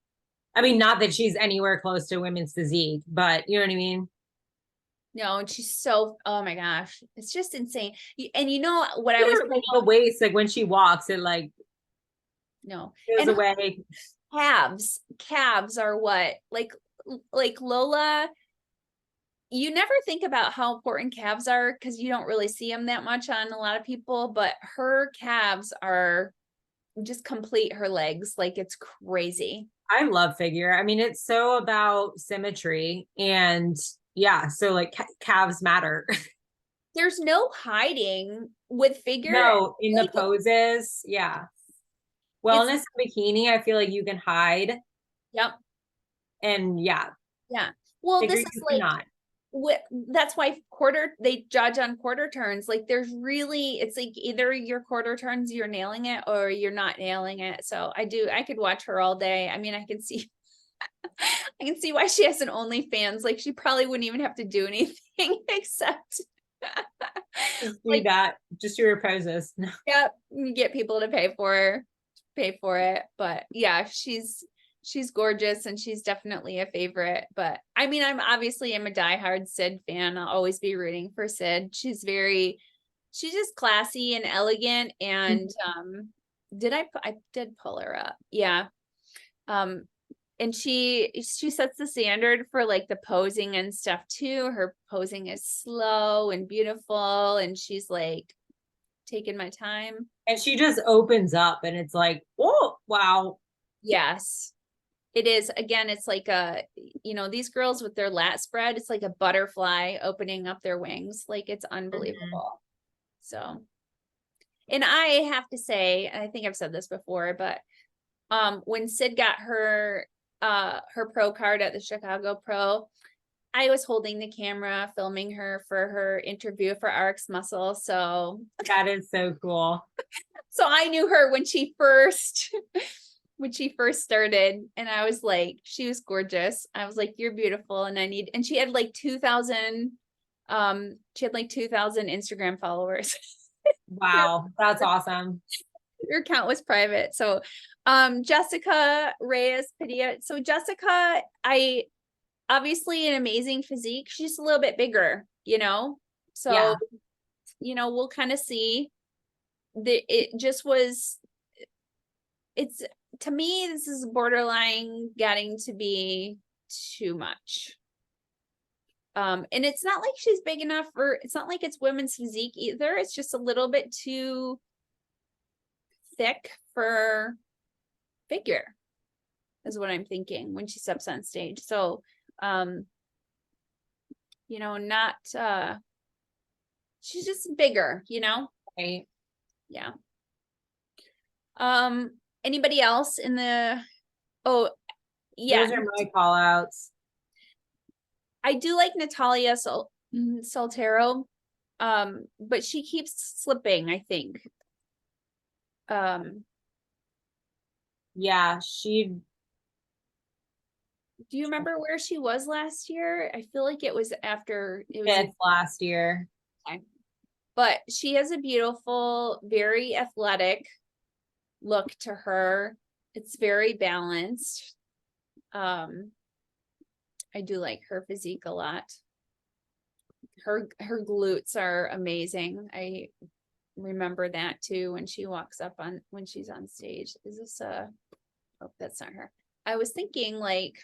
I mean, not that she's anywhere close to women's physique, but you know what I mean? no, and she's so, oh my gosh, it's just insane. And you know what I Look was at her, like, the waist, like when she walks, it like no, goes and away. calves are what like Lola. You never think about how important calves are because you don't really see them that much on a lot of people, but her calves are just complete her legs. Like it's crazy. I love figure. I mean, it's so about symmetry, and yeah, so like calves matter. There's no hiding with figure. No, in the Like, poses, yeah. it's, Wellness and bikini, I feel like you can hide, yep. and yeah, Yeah. Well, figure this is you like cannot. what, that's why they judge on quarter turns. Like there's really, it's like either your quarter turns, you're nailing it or you're not nailing it. So I could watch her all day. I mean, I can see I can see why she has an OnlyFans. Like she probably wouldn't even have to do anything except Just do like, that. Just do your poses. yeah, get people to pay for it. But yeah, she's gorgeous and she's definitely a favorite. But I mean, I'm a diehard Sid fan. I'll always be rooting for Sid. She's just classy and elegant. And I did pull her up. Yeah. And she sets the standard for like the posing and stuff too. Her posing is slow and beautiful, and she's like taking my time. And she just opens up and it's like, oh, wow. Yes, it is. Again, it's like these girls with their lat spread, it's like a butterfly opening up their wings. Like it's unbelievable. So, and I have to say, and I think I've said this before, but when Sid got her pro card at the Chicago Pro, I was holding the camera, filming her for her interview for RX Muscle. So That is so cool. so I knew her when she first started, and I was like, she was gorgeous. I was like, you're beautiful, and she had like 2,000 Instagram followers. Wow. That's awesome. Your account was private. So Jessica Reyes Padilla. So Jessica, I obviously an amazing physique. She's a little bit bigger, you know? So, Yeah. we'll kind of see. It just was, it's, to me, this is borderline getting to be too much. And it's not like she's big enough it's not like it's women's physique either. It's just a little bit too thick for figure is what I'm thinking when she steps on stage. So, not, she's just bigger, Right. yeah. Anybody else in the, oh, yeah, Those are my call outs. I do like Natalia Soltero, but she keeps slipping, I think. Yeah, Do you remember where she was last year? I feel like it was after it was, fifth last year. but she has a beautiful, very athletic look to her. It's very balanced. I do like her physique a lot. Her glutes are amazing. I remember that too when she walks up on when she's on stage. Is this oh, that's not her. I was thinking like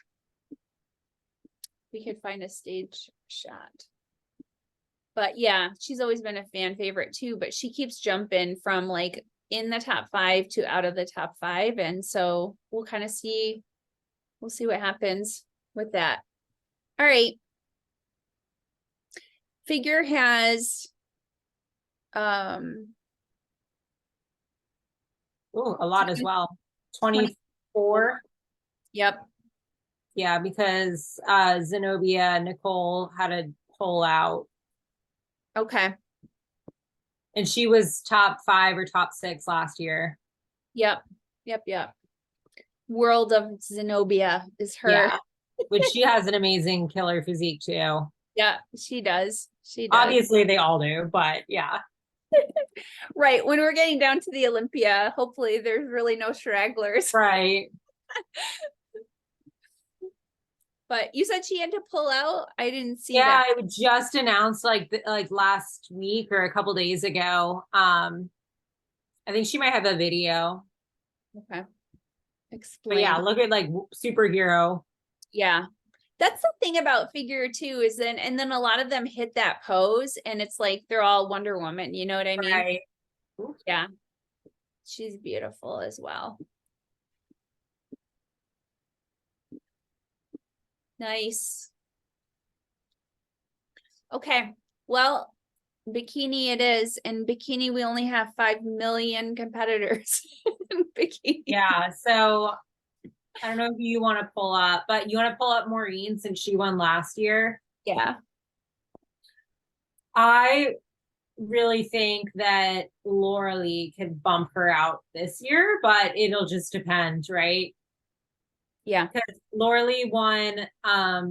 we could find a stage shot. But yeah, she's always been a fan favorite too, but she keeps jumping from like in the top 5 to out of the top 5. And so we'll kind of see, we'll see what happens with that. All right. Figure has Ooh, a lot as well. 24. Yep. Yeah, because Zenobia Nicole had a pull out. Okay. And she was top 5 or top 6 last year. Yep. World of Zenobia is her. Yeah. Which she has an amazing killer physique too. Yeah, she does. Obviously they all do, but yeah. Right. When we're getting down to the Olympia, hopefully there's really no stragglers. Right. But you said she had to pull out. I didn't see Yeah, that. it was just announced like last week or a couple days ago. I think she might have a video. Okay. But Explain. yeah, look at like superhero. Yeah. That's the thing about figure too, is then and then a lot of them hit that pose and it's like they're all Wonder Woman, you know what I mean? Right. Yeah. She's beautiful as well. Nice. Okay. Well, bikini it is. And bikini, we only have 5 million competitors in bikini. Yeah. So I don't know if you want to pull up, but you want to pull up Maureen since she won last year. Yeah. I really think that Laura Lee could bump her out this year, but it'll just depend, right? Yeah. Because Laura Lee won. I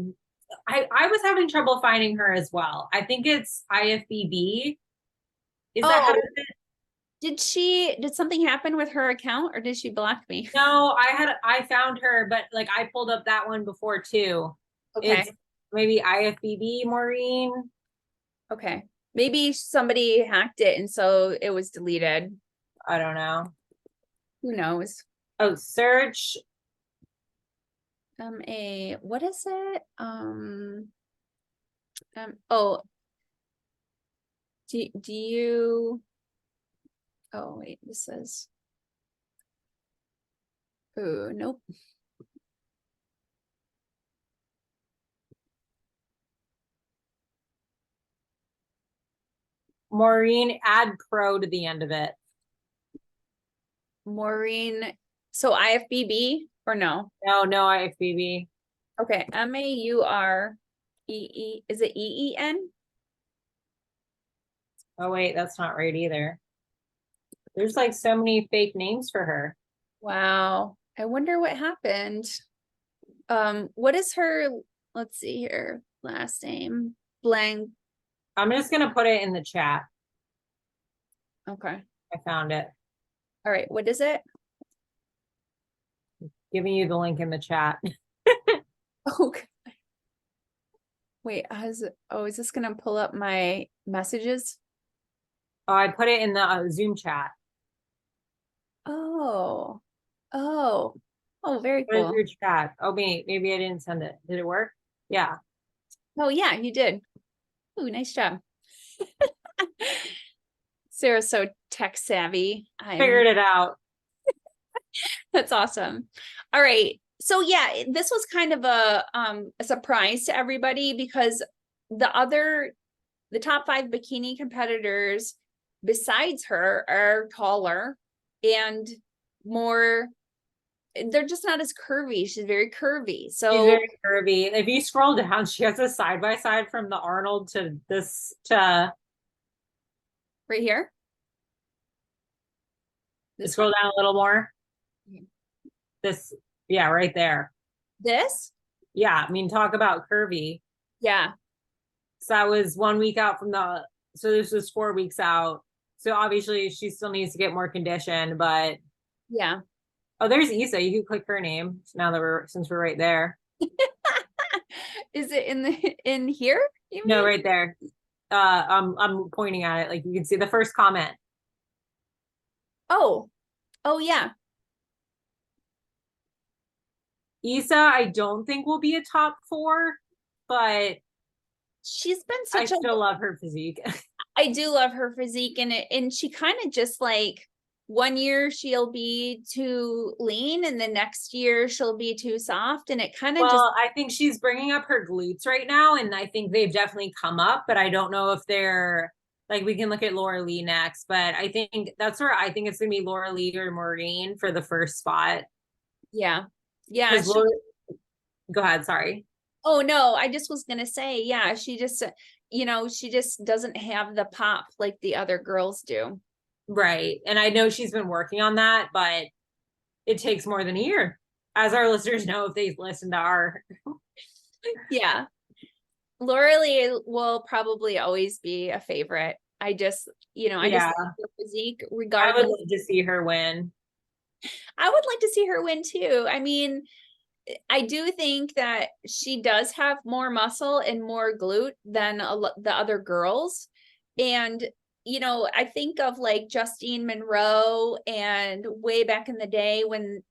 was having trouble finding her as well. I think it's IFBB. Is that how it is? Did something happen with her account or did she block me? No, I found her, but like I pulled up that one before too. Okay. It's maybe IFBB Maureen. Okay. Maybe somebody hacked it and so it was deleted. I don't know. Who knows? Oh, search. What is it? Oh, do you, oh wait, this says, oh, nope. Maureen, add pro to the end of it. Maureen, so IFBB or no? No, IFBB. Okay, Mauree, is it EEN? Oh wait, that's not right either. There's like so many fake names for her. Wow, I wonder what happened. What is her, let's see here, last name? Blank. I'm just gonna put it in the chat. Okay. I found it. All right, what is it? Giving you the link in the chat. Okay. Wait, is this gonna pull up my messages? Oh, I put it in the Zoom chat. Oh, very What is cool. your chat? Oh, maybe I didn't send it. Did it work? Yeah. Oh yeah, you did. Oh, nice job. Sarah's so tech savvy. Figured it out. That's awesome. All right. So yeah, this was kind of a surprise to everybody because the top 5 bikini competitors besides her are taller and more, they're just not as curvy. She's very curvy. She's So very curvy. If you scroll down, she has a side by side from the Arnold to this to right here. This scroll one. down a little more. This, yeah, right there. This? Yeah, I mean, talk about curvy. Yeah. So that was 1 week out from the, so this was 4 weeks out. So obviously she still needs to get more condition, but Yeah. oh, there's Issa. You can click her name now that since we're right there. Is it in here? You No, mean? right there. I'm pointing at it. Like you can see the first comment. Oh, oh yeah. Issa, I don't think will be a top 4, but She's been I such a, still love her physique. I do love her physique, and she kind of just like, one year she'll be too lean and the next year she'll be too soft, and it kind of just, Well, I think she's bringing up her glutes right now, and I think they've definitely come up, but I don't know if they're like, we can look at Laura Lee next, but I think that's where I think it's gonna be Laura Lee or Maureen for the first spot. yeah. Yeah. Because Laura, go ahead, sorry. Oh no, I just was gonna say, yeah, she just, she just doesn't have the pop like the other girls do. Right. And I know she's been working on that, but it takes more than a year. As our listeners know, if they listen to our Yeah. Laura Lee will probably always be a favorite. I just, I just yeah, love her physique I would regardless. love to see her win. I would like to see her win too. I mean, I do think that she does have more muscle and more glute than the other girls. And, I think of like Justine Monroe, and way back in the day when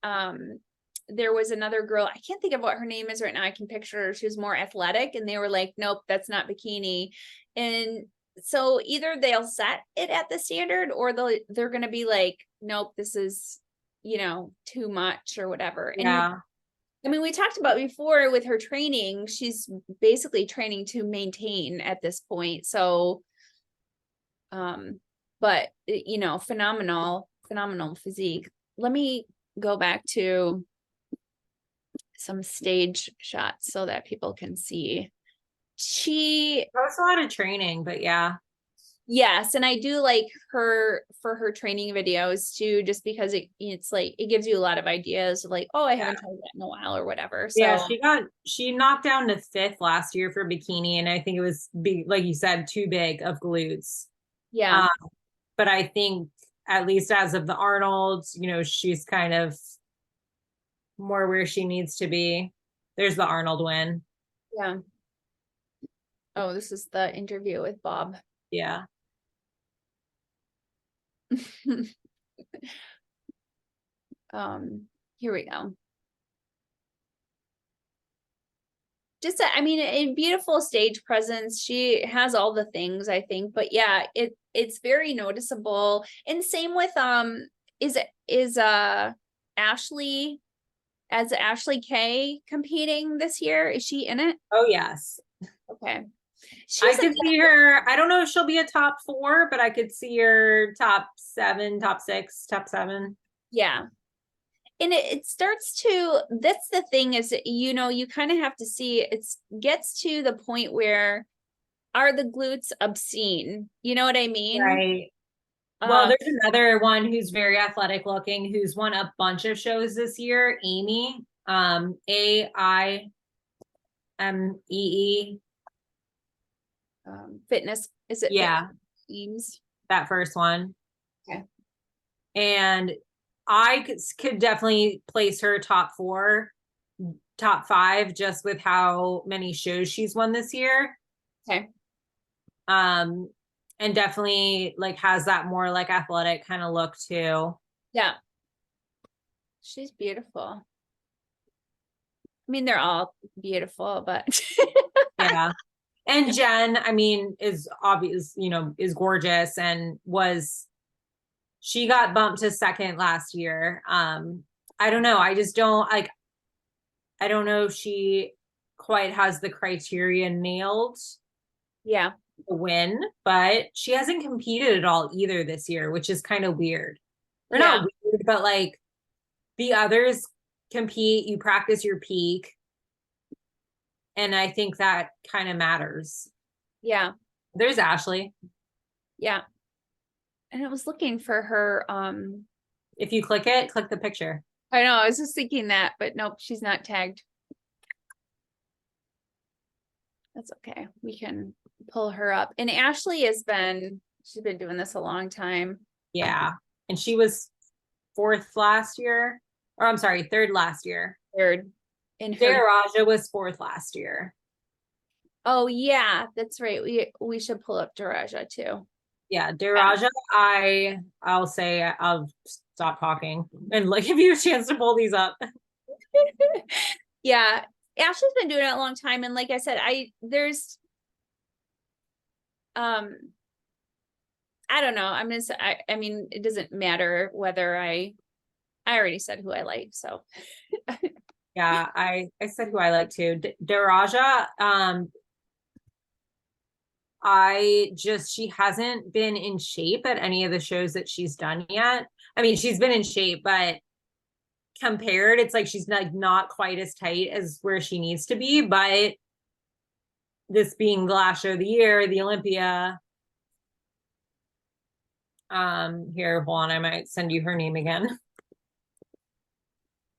there was another girl, I can't think of what her name is right now. I can picture her. She was more athletic, and they were like, nope, that's not bikini. And so either they'll set it at the standard, or they're going to be like, nope, this is, too much or whatever. And Yeah. I mean, we talked about before with her training, she's basically training to maintain at this point. So, but phenomenal physique. Let me go back to some stage shots so that people can see. That was a lot of training, but yeah. Yes, and I do like her for her training videos too, just because it's like it gives you a lot of ideas, like, oh, I haven't tried that in a while or whatever. So Yeah, she knocked down to 5th last year for bikini, and I think it was like you said, too big of glutes. yeah. But I think at least as of the Arnold, she's kind of more where she needs to be. There's the Arnold win. Yeah. Oh, this is the interview with Bob. Yeah. Here we go. Just, I mean, a beautiful stage presence. She has all the things, I think, but yeah, it's very noticeable. And same with, is Ashley, as Ashley K competing this year? Is she in it? Oh, yes. Okay. I could see her. I don't know if she'll be a top 4, but I could see her top 7, top 6, top 7. Yeah. And it starts to, that's the thing is, you kind of have to see, it gets to the point where, are the glutes obscene? You know what I mean? Right. Well, there's another one who's very athletic looking, who's won a bunch of shows this year, Amy, AIMEE. Fitness, is it? Yeah, Teams. that first one. Okay. And I could definitely place her top 4, top 5, just with how many shows she's won this year. Okay. And definitely like has that more like athletic kind of look too. Yeah. She's beautiful. I mean, they're all beautiful, but Yeah. And Jen, I mean, is obvious, is gorgeous, and she got bumped to 2nd last year. I don't know. I just don't like, I don't know if she quite has the criteria nailed. Yeah. To win, but she hasn't competed at all either this year, which is kind of weird. Or not weird, but like The others compete, you practice your peak. And I think that kind of matters. Yeah. There's Ashley. Yeah. And I was looking for her. If you click it, click the picture. I know, I was just thinking that, but nope, she's not tagged. That's okay. We can pull her up. And Ashley she's been doing this a long time. Yeah. And she was fourth last year. Or I'm sorry, third last year. Third in her. Daraja was fourth last year. Oh yeah, that's right. We should pull up Daraja too. Yeah, Daraja, I'll say I'll stop talking and like give you a chance to pull these up. Yeah, Ashley's been doing it a long time, and like I said, there's I don't know. I mean, it doesn't matter whether I already said who I like, so Yeah, I said who I like too. Daraja, she hasn't been in shape at any of the shows that she's done yet. I mean, she's been in shape, but compared, it's like she's not quite as tight as where she needs to be. But this being the last show of the year, the Olympia. Here, hold on, I might send you her name again.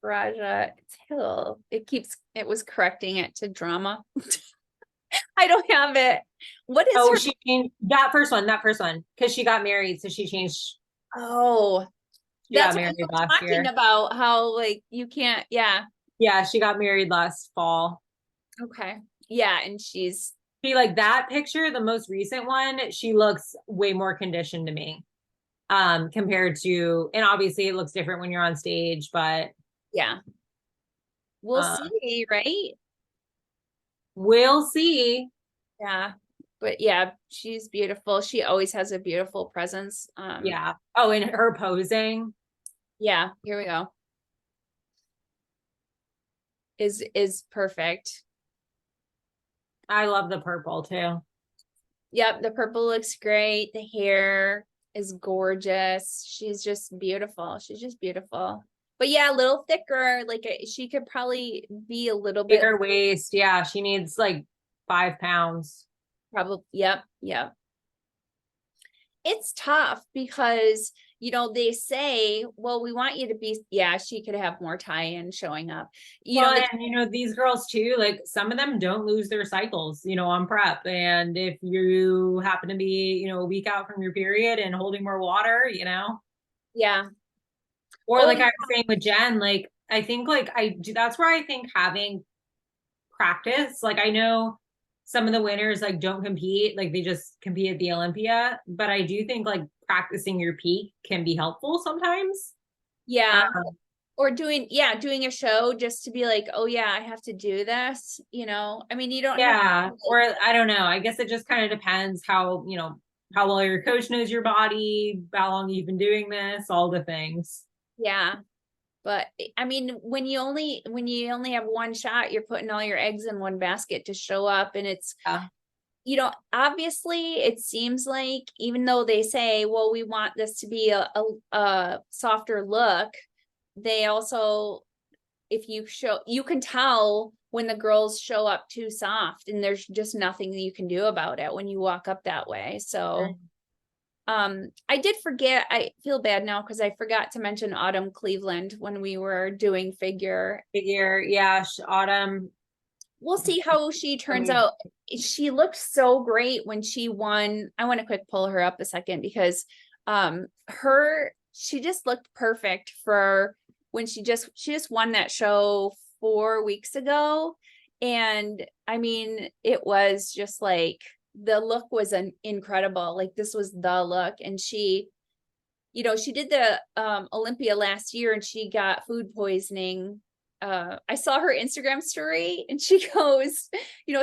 Raja Hill. It was correcting it to drama. I don't have it. What is her? She changed that first one, because she got married, so she changed. Oh, that's what we were last talking year. about, how like you can't, yeah. Yeah, she got married last fall. Okay. Yeah, and she like that picture, the most recent one, she looks way more conditioned to me. Compared to, and obviously it looks different when you're on stage, but yeah. We'll see, right? We'll see. Yeah. But yeah, she's beautiful. She always has a beautiful presence. Yeah. Oh, and her posing. Yeah, here we go. Is perfect. I love the purple too. Yep, the purple looks great. The hair is gorgeous. She's just beautiful. She's just beautiful. But yeah, a little thicker. Like she could probably be a little bit bigger waist. Yeah, she needs like 5 pounds. Probably. Yep. Yep. It's tough because, they say, well, we want you to be, yeah, she could have more tie-in showing up. And these girls too, like some of them don't lose their cycles, on prep. And if you happen to be, a week out from your period and holding more water, Yeah. Or like I was saying with Jen, like, I think like that's where I think having practice, like I know some of the winners like don't compete, like they just compete at the Olympia, but I do think like practicing your peak can be helpful sometimes. Yeah. Or doing a show just to be like, oh yeah, I have to do this, I mean, you don't have to, or I don't know. I guess it just kind of depends how, how well your coach knows your body, how long you've been doing this, all the things. Yeah. But I mean, when you only have one shot, you're putting all your eggs in one basket to show up. And it's, obviously it seems like, even though they say, well, we want this to be a softer look, they also, you can tell when the girls show up too soft, and there's just nothing that you can do about it when you walk up that way. So I did forget, I feel bad now because I forgot to mention Autumn Cleveland when we were doing figure. Yeah, Autumn. We'll see how she turns out. She looked so great when she won. I want to quick pull her up a second because she just looked perfect for when she just won that show 4 weeks ago. And I mean, it was just like, the look was incredible. Like this was the look. And she did the Olympia last year and she got food poisoning. I saw her Instagram story and she goes,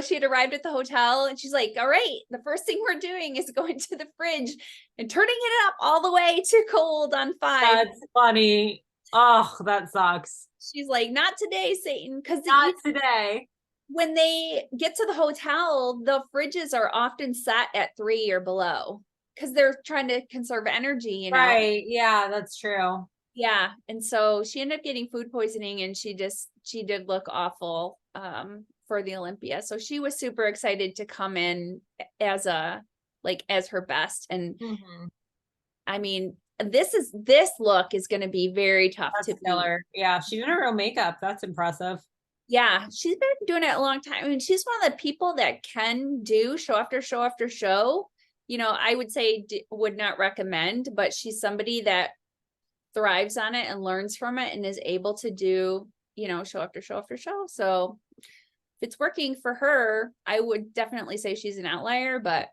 she had arrived at the hotel and she's like, all right, the first thing we're doing is going to the fridge and turning it up all the way to cold on 5. That's funny. Oh, that sucks. She's like, not today, Satan. Because not today. When they get to the hotel, the fridges are often set at 3 or below because they're trying to conserve energy, Right. Yeah, that's true. Yeah, and so she ended up getting food poisoning, and she did look awful for the Olympia. So she was super excited to come in as as her best. And Mhm. I mean, this look is going to be very tough to That's beat. killer. Yeah, she did her own makeup. That's impressive. Yeah, she's been doing it a long time. I mean, she's one of the people that can do show after show after show. I would say would not recommend, but she's somebody that thrives on it and learns from it and is able to do, show after show after show. So if it's working for her, I would definitely say she's an outlier, but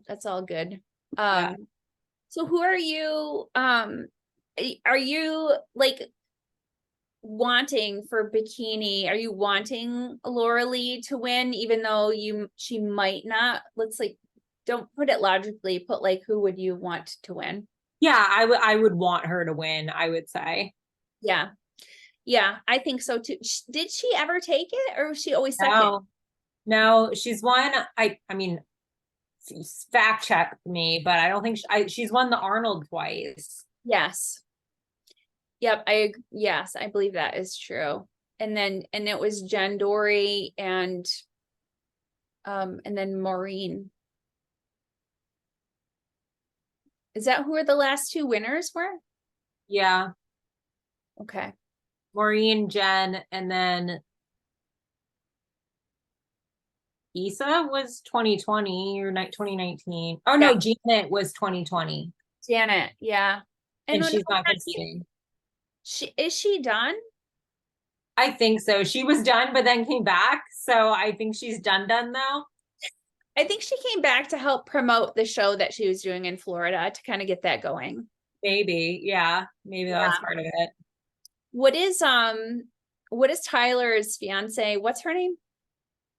that's all good. Yeah. So who are you are you like wanting for bikini? Are you wanting Laura Lee to win, even though she might not? Let's don't put it logically, put who would you want to win? Yeah, I would want her to win, I would say. Yeah. Yeah, I think so too. Did she ever take it, or was she always second? No, no, she's won. I mean, fact check me, but I don't think she's won the Arnold twice. Yes. Yep, yes, I believe that is true. And it was Jen Dory and then Maureen. Is that who the last two winners were? Yeah, Okay. Maureen, Jen, and then Issa was 2020 or 2019. Oh no, Yeah. Janet was 2020, Janet, yeah. and No, she's not that's competing. is she done? I think so. She was done, but then came back. So I think she's done now. I think she came back to help promote the show that she was doing in Florida to kind of get that going. Maybe, yeah, maybe that was part of it. What is Tyler's fiance? What's her name?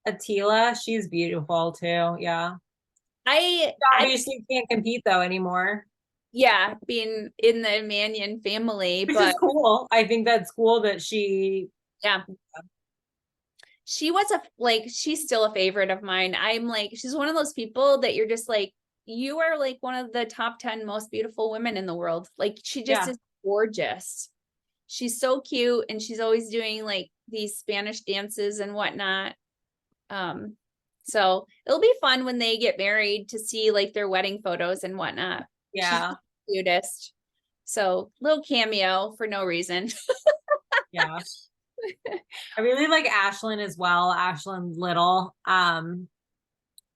Attila, she's beautiful too. Yeah. I Obviously can't compete though anymore. Yeah, being in the Mannion family, Which is but cool. I think that's cool that she yeah, she was she's still a favorite of mine. She's one of those people that you're just you are one of the top 10 most beautiful women in the world. She just yeah. is gorgeous. She's so cute, and she's always doing these Spanish dances and whatnot. So it'll be fun when they get married to see their wedding photos and whatnot. Yeah. She's the cutest. So little cameo for no reason. Yeah. I really like Ashlyn as well. Ashlyn Little.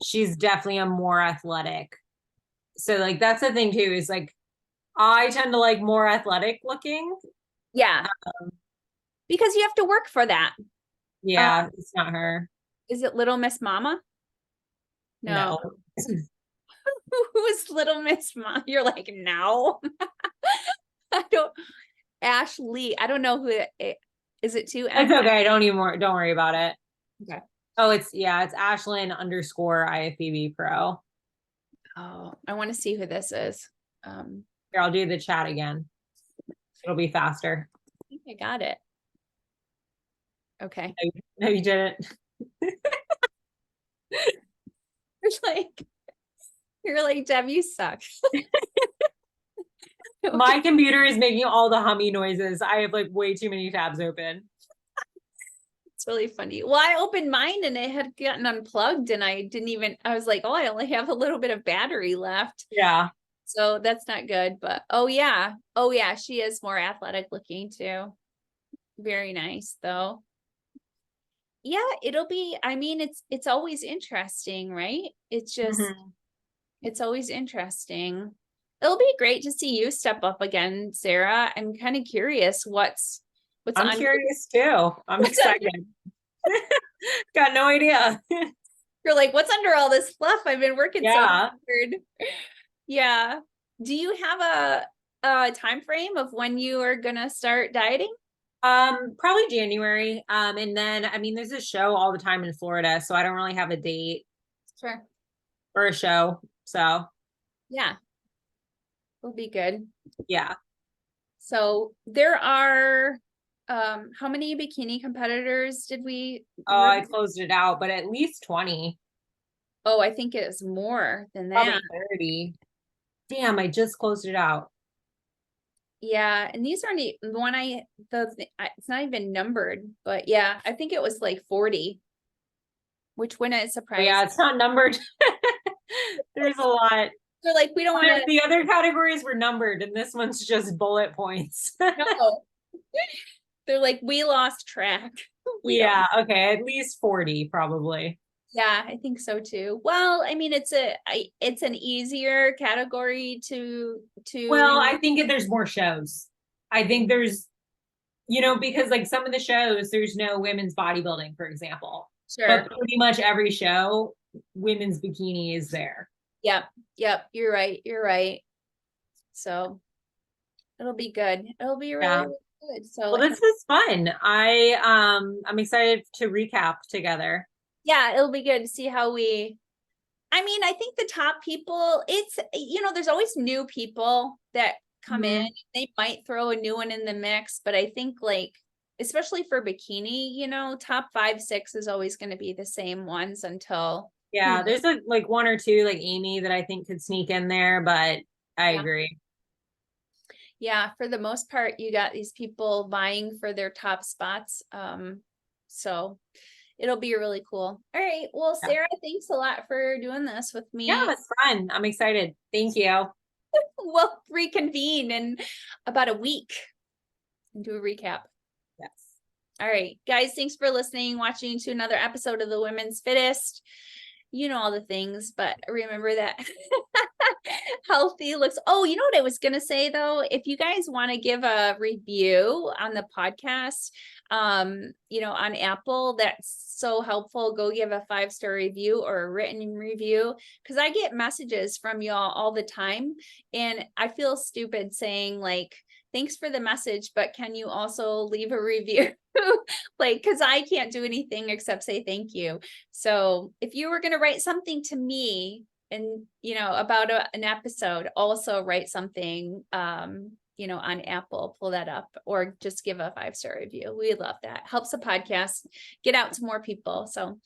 She's definitely a more athletic. So that's the thing too, is I tend to like more athletic looking. Yeah. Because you have to work for that. Yeah, it's not her. Is it Little Miss Mama? No. Who is Little Miss Mama? You're no. I don't. Ashley. I don't know who it is. It too? It's okay. Don't worry about it. Okay. Oh, it's Ashlyn _ IFBB Pro. Oh, I want to see who this is. Here, I'll do the chat again. It'll be faster. I think I got it. Okay. No, you didn't. You're like, Deb, you suck. My computer is making all the hummy noises. I have way too many tabs open. It's really funny. Well, I opened mine and it had gotten unplugged, and I was like, oh, I only have a little bit of battery left. Yeah. So that's not good, but oh yeah, she is more athletic looking too. Very nice though. Yeah, it'll be, I mean, it's always interesting, right? It's just, it's always interesting. It'll be great to see you step up again, Sarah. I'm kind of curious I'm curious too. I'm excited. Got no idea. You're like, what's under all this fluff? I've been working so hard. Yeah. Do you have a time frame of when you are gonna start dieting? Probably January. And then I mean, there's a show all the time in Florida, so I don't really have a date. Sure. For a show. So yeah. It'll be good. Yeah. So there are how many bikini competitors did we? Oh, I closed it out, but at least 20. Oh, I think it's more than that. Probably 30. Damn, I just closed it out. Yeah, and these aren't the one it's not even numbered, but yeah, I think it was like 40, which wouldn't Oh, surprise. yeah, it's not numbered. There's a lot. They're like, we don't want to The other categories were numbered, and this one's just bullet points. know. They're like, we lost track. We don't. Yeah, okay, at least 40 probably. Yeah, I think so too. Well, I mean, it's an easier category Well, I think there's more shows. I think there's, because like some of the shows, there's no women's bodybuilding, for example. sure. But pretty much every show, women's bikini is there. Yep. You're right. You're right. So it'll be good. It'll be really good. So Well, this is fun. I'm excited to recap together. yeah, it'll be good to see how I mean, I think the top people, there's always new people that come in. They might throw a new one in the mix, but I think like, especially for bikini, top 5, 6 is always going to be the same ones until. Yeah, there's like one or two like Amy that I think could sneak in there, but I agree. Yeah, for the most part, you got these people vying for their top spots. So it'll be really cool. All right. Well, Sarah, thanks a lot for doing this with me. Yeah, it's fun. I'm excited. Thank you. We'll reconvene in about a week and do a recap. Yes. All right, guys, thanks for listening, watching to another episode of the Women's Fittest. You know all the things, but remember that healthy looks. Oh, you know what I was going to say though? If you guys want to give a review on the podcast, on Apple, that's so helpful. Go give a 5-star review or a written review, because I get messages from y'all all the time. And I feel stupid saying like, thanks for the message, but can you also leave a review? Like, because I can't do anything except say thank you. So if you were going to write something to me and, about an episode, also write something, on Apple, pull that up, or just give a 5-star review. We love that. Helps the podcast get out to more people. So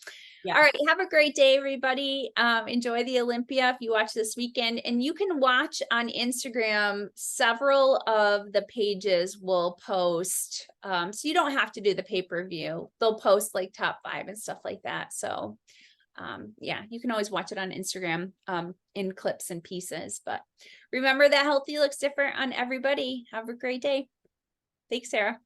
all right, have a great day, everybody. Enjoy the Olympia if you watch this weekend. And you can watch on Instagram, several of the pages will post. So you don't have to do the pay-per-view. They'll post like top 5 and stuff like that. So yeah, you can always watch it on Instagram in clips and pieces. But remember that healthy looks different on everybody. Have a great day. Thanks, Sarah.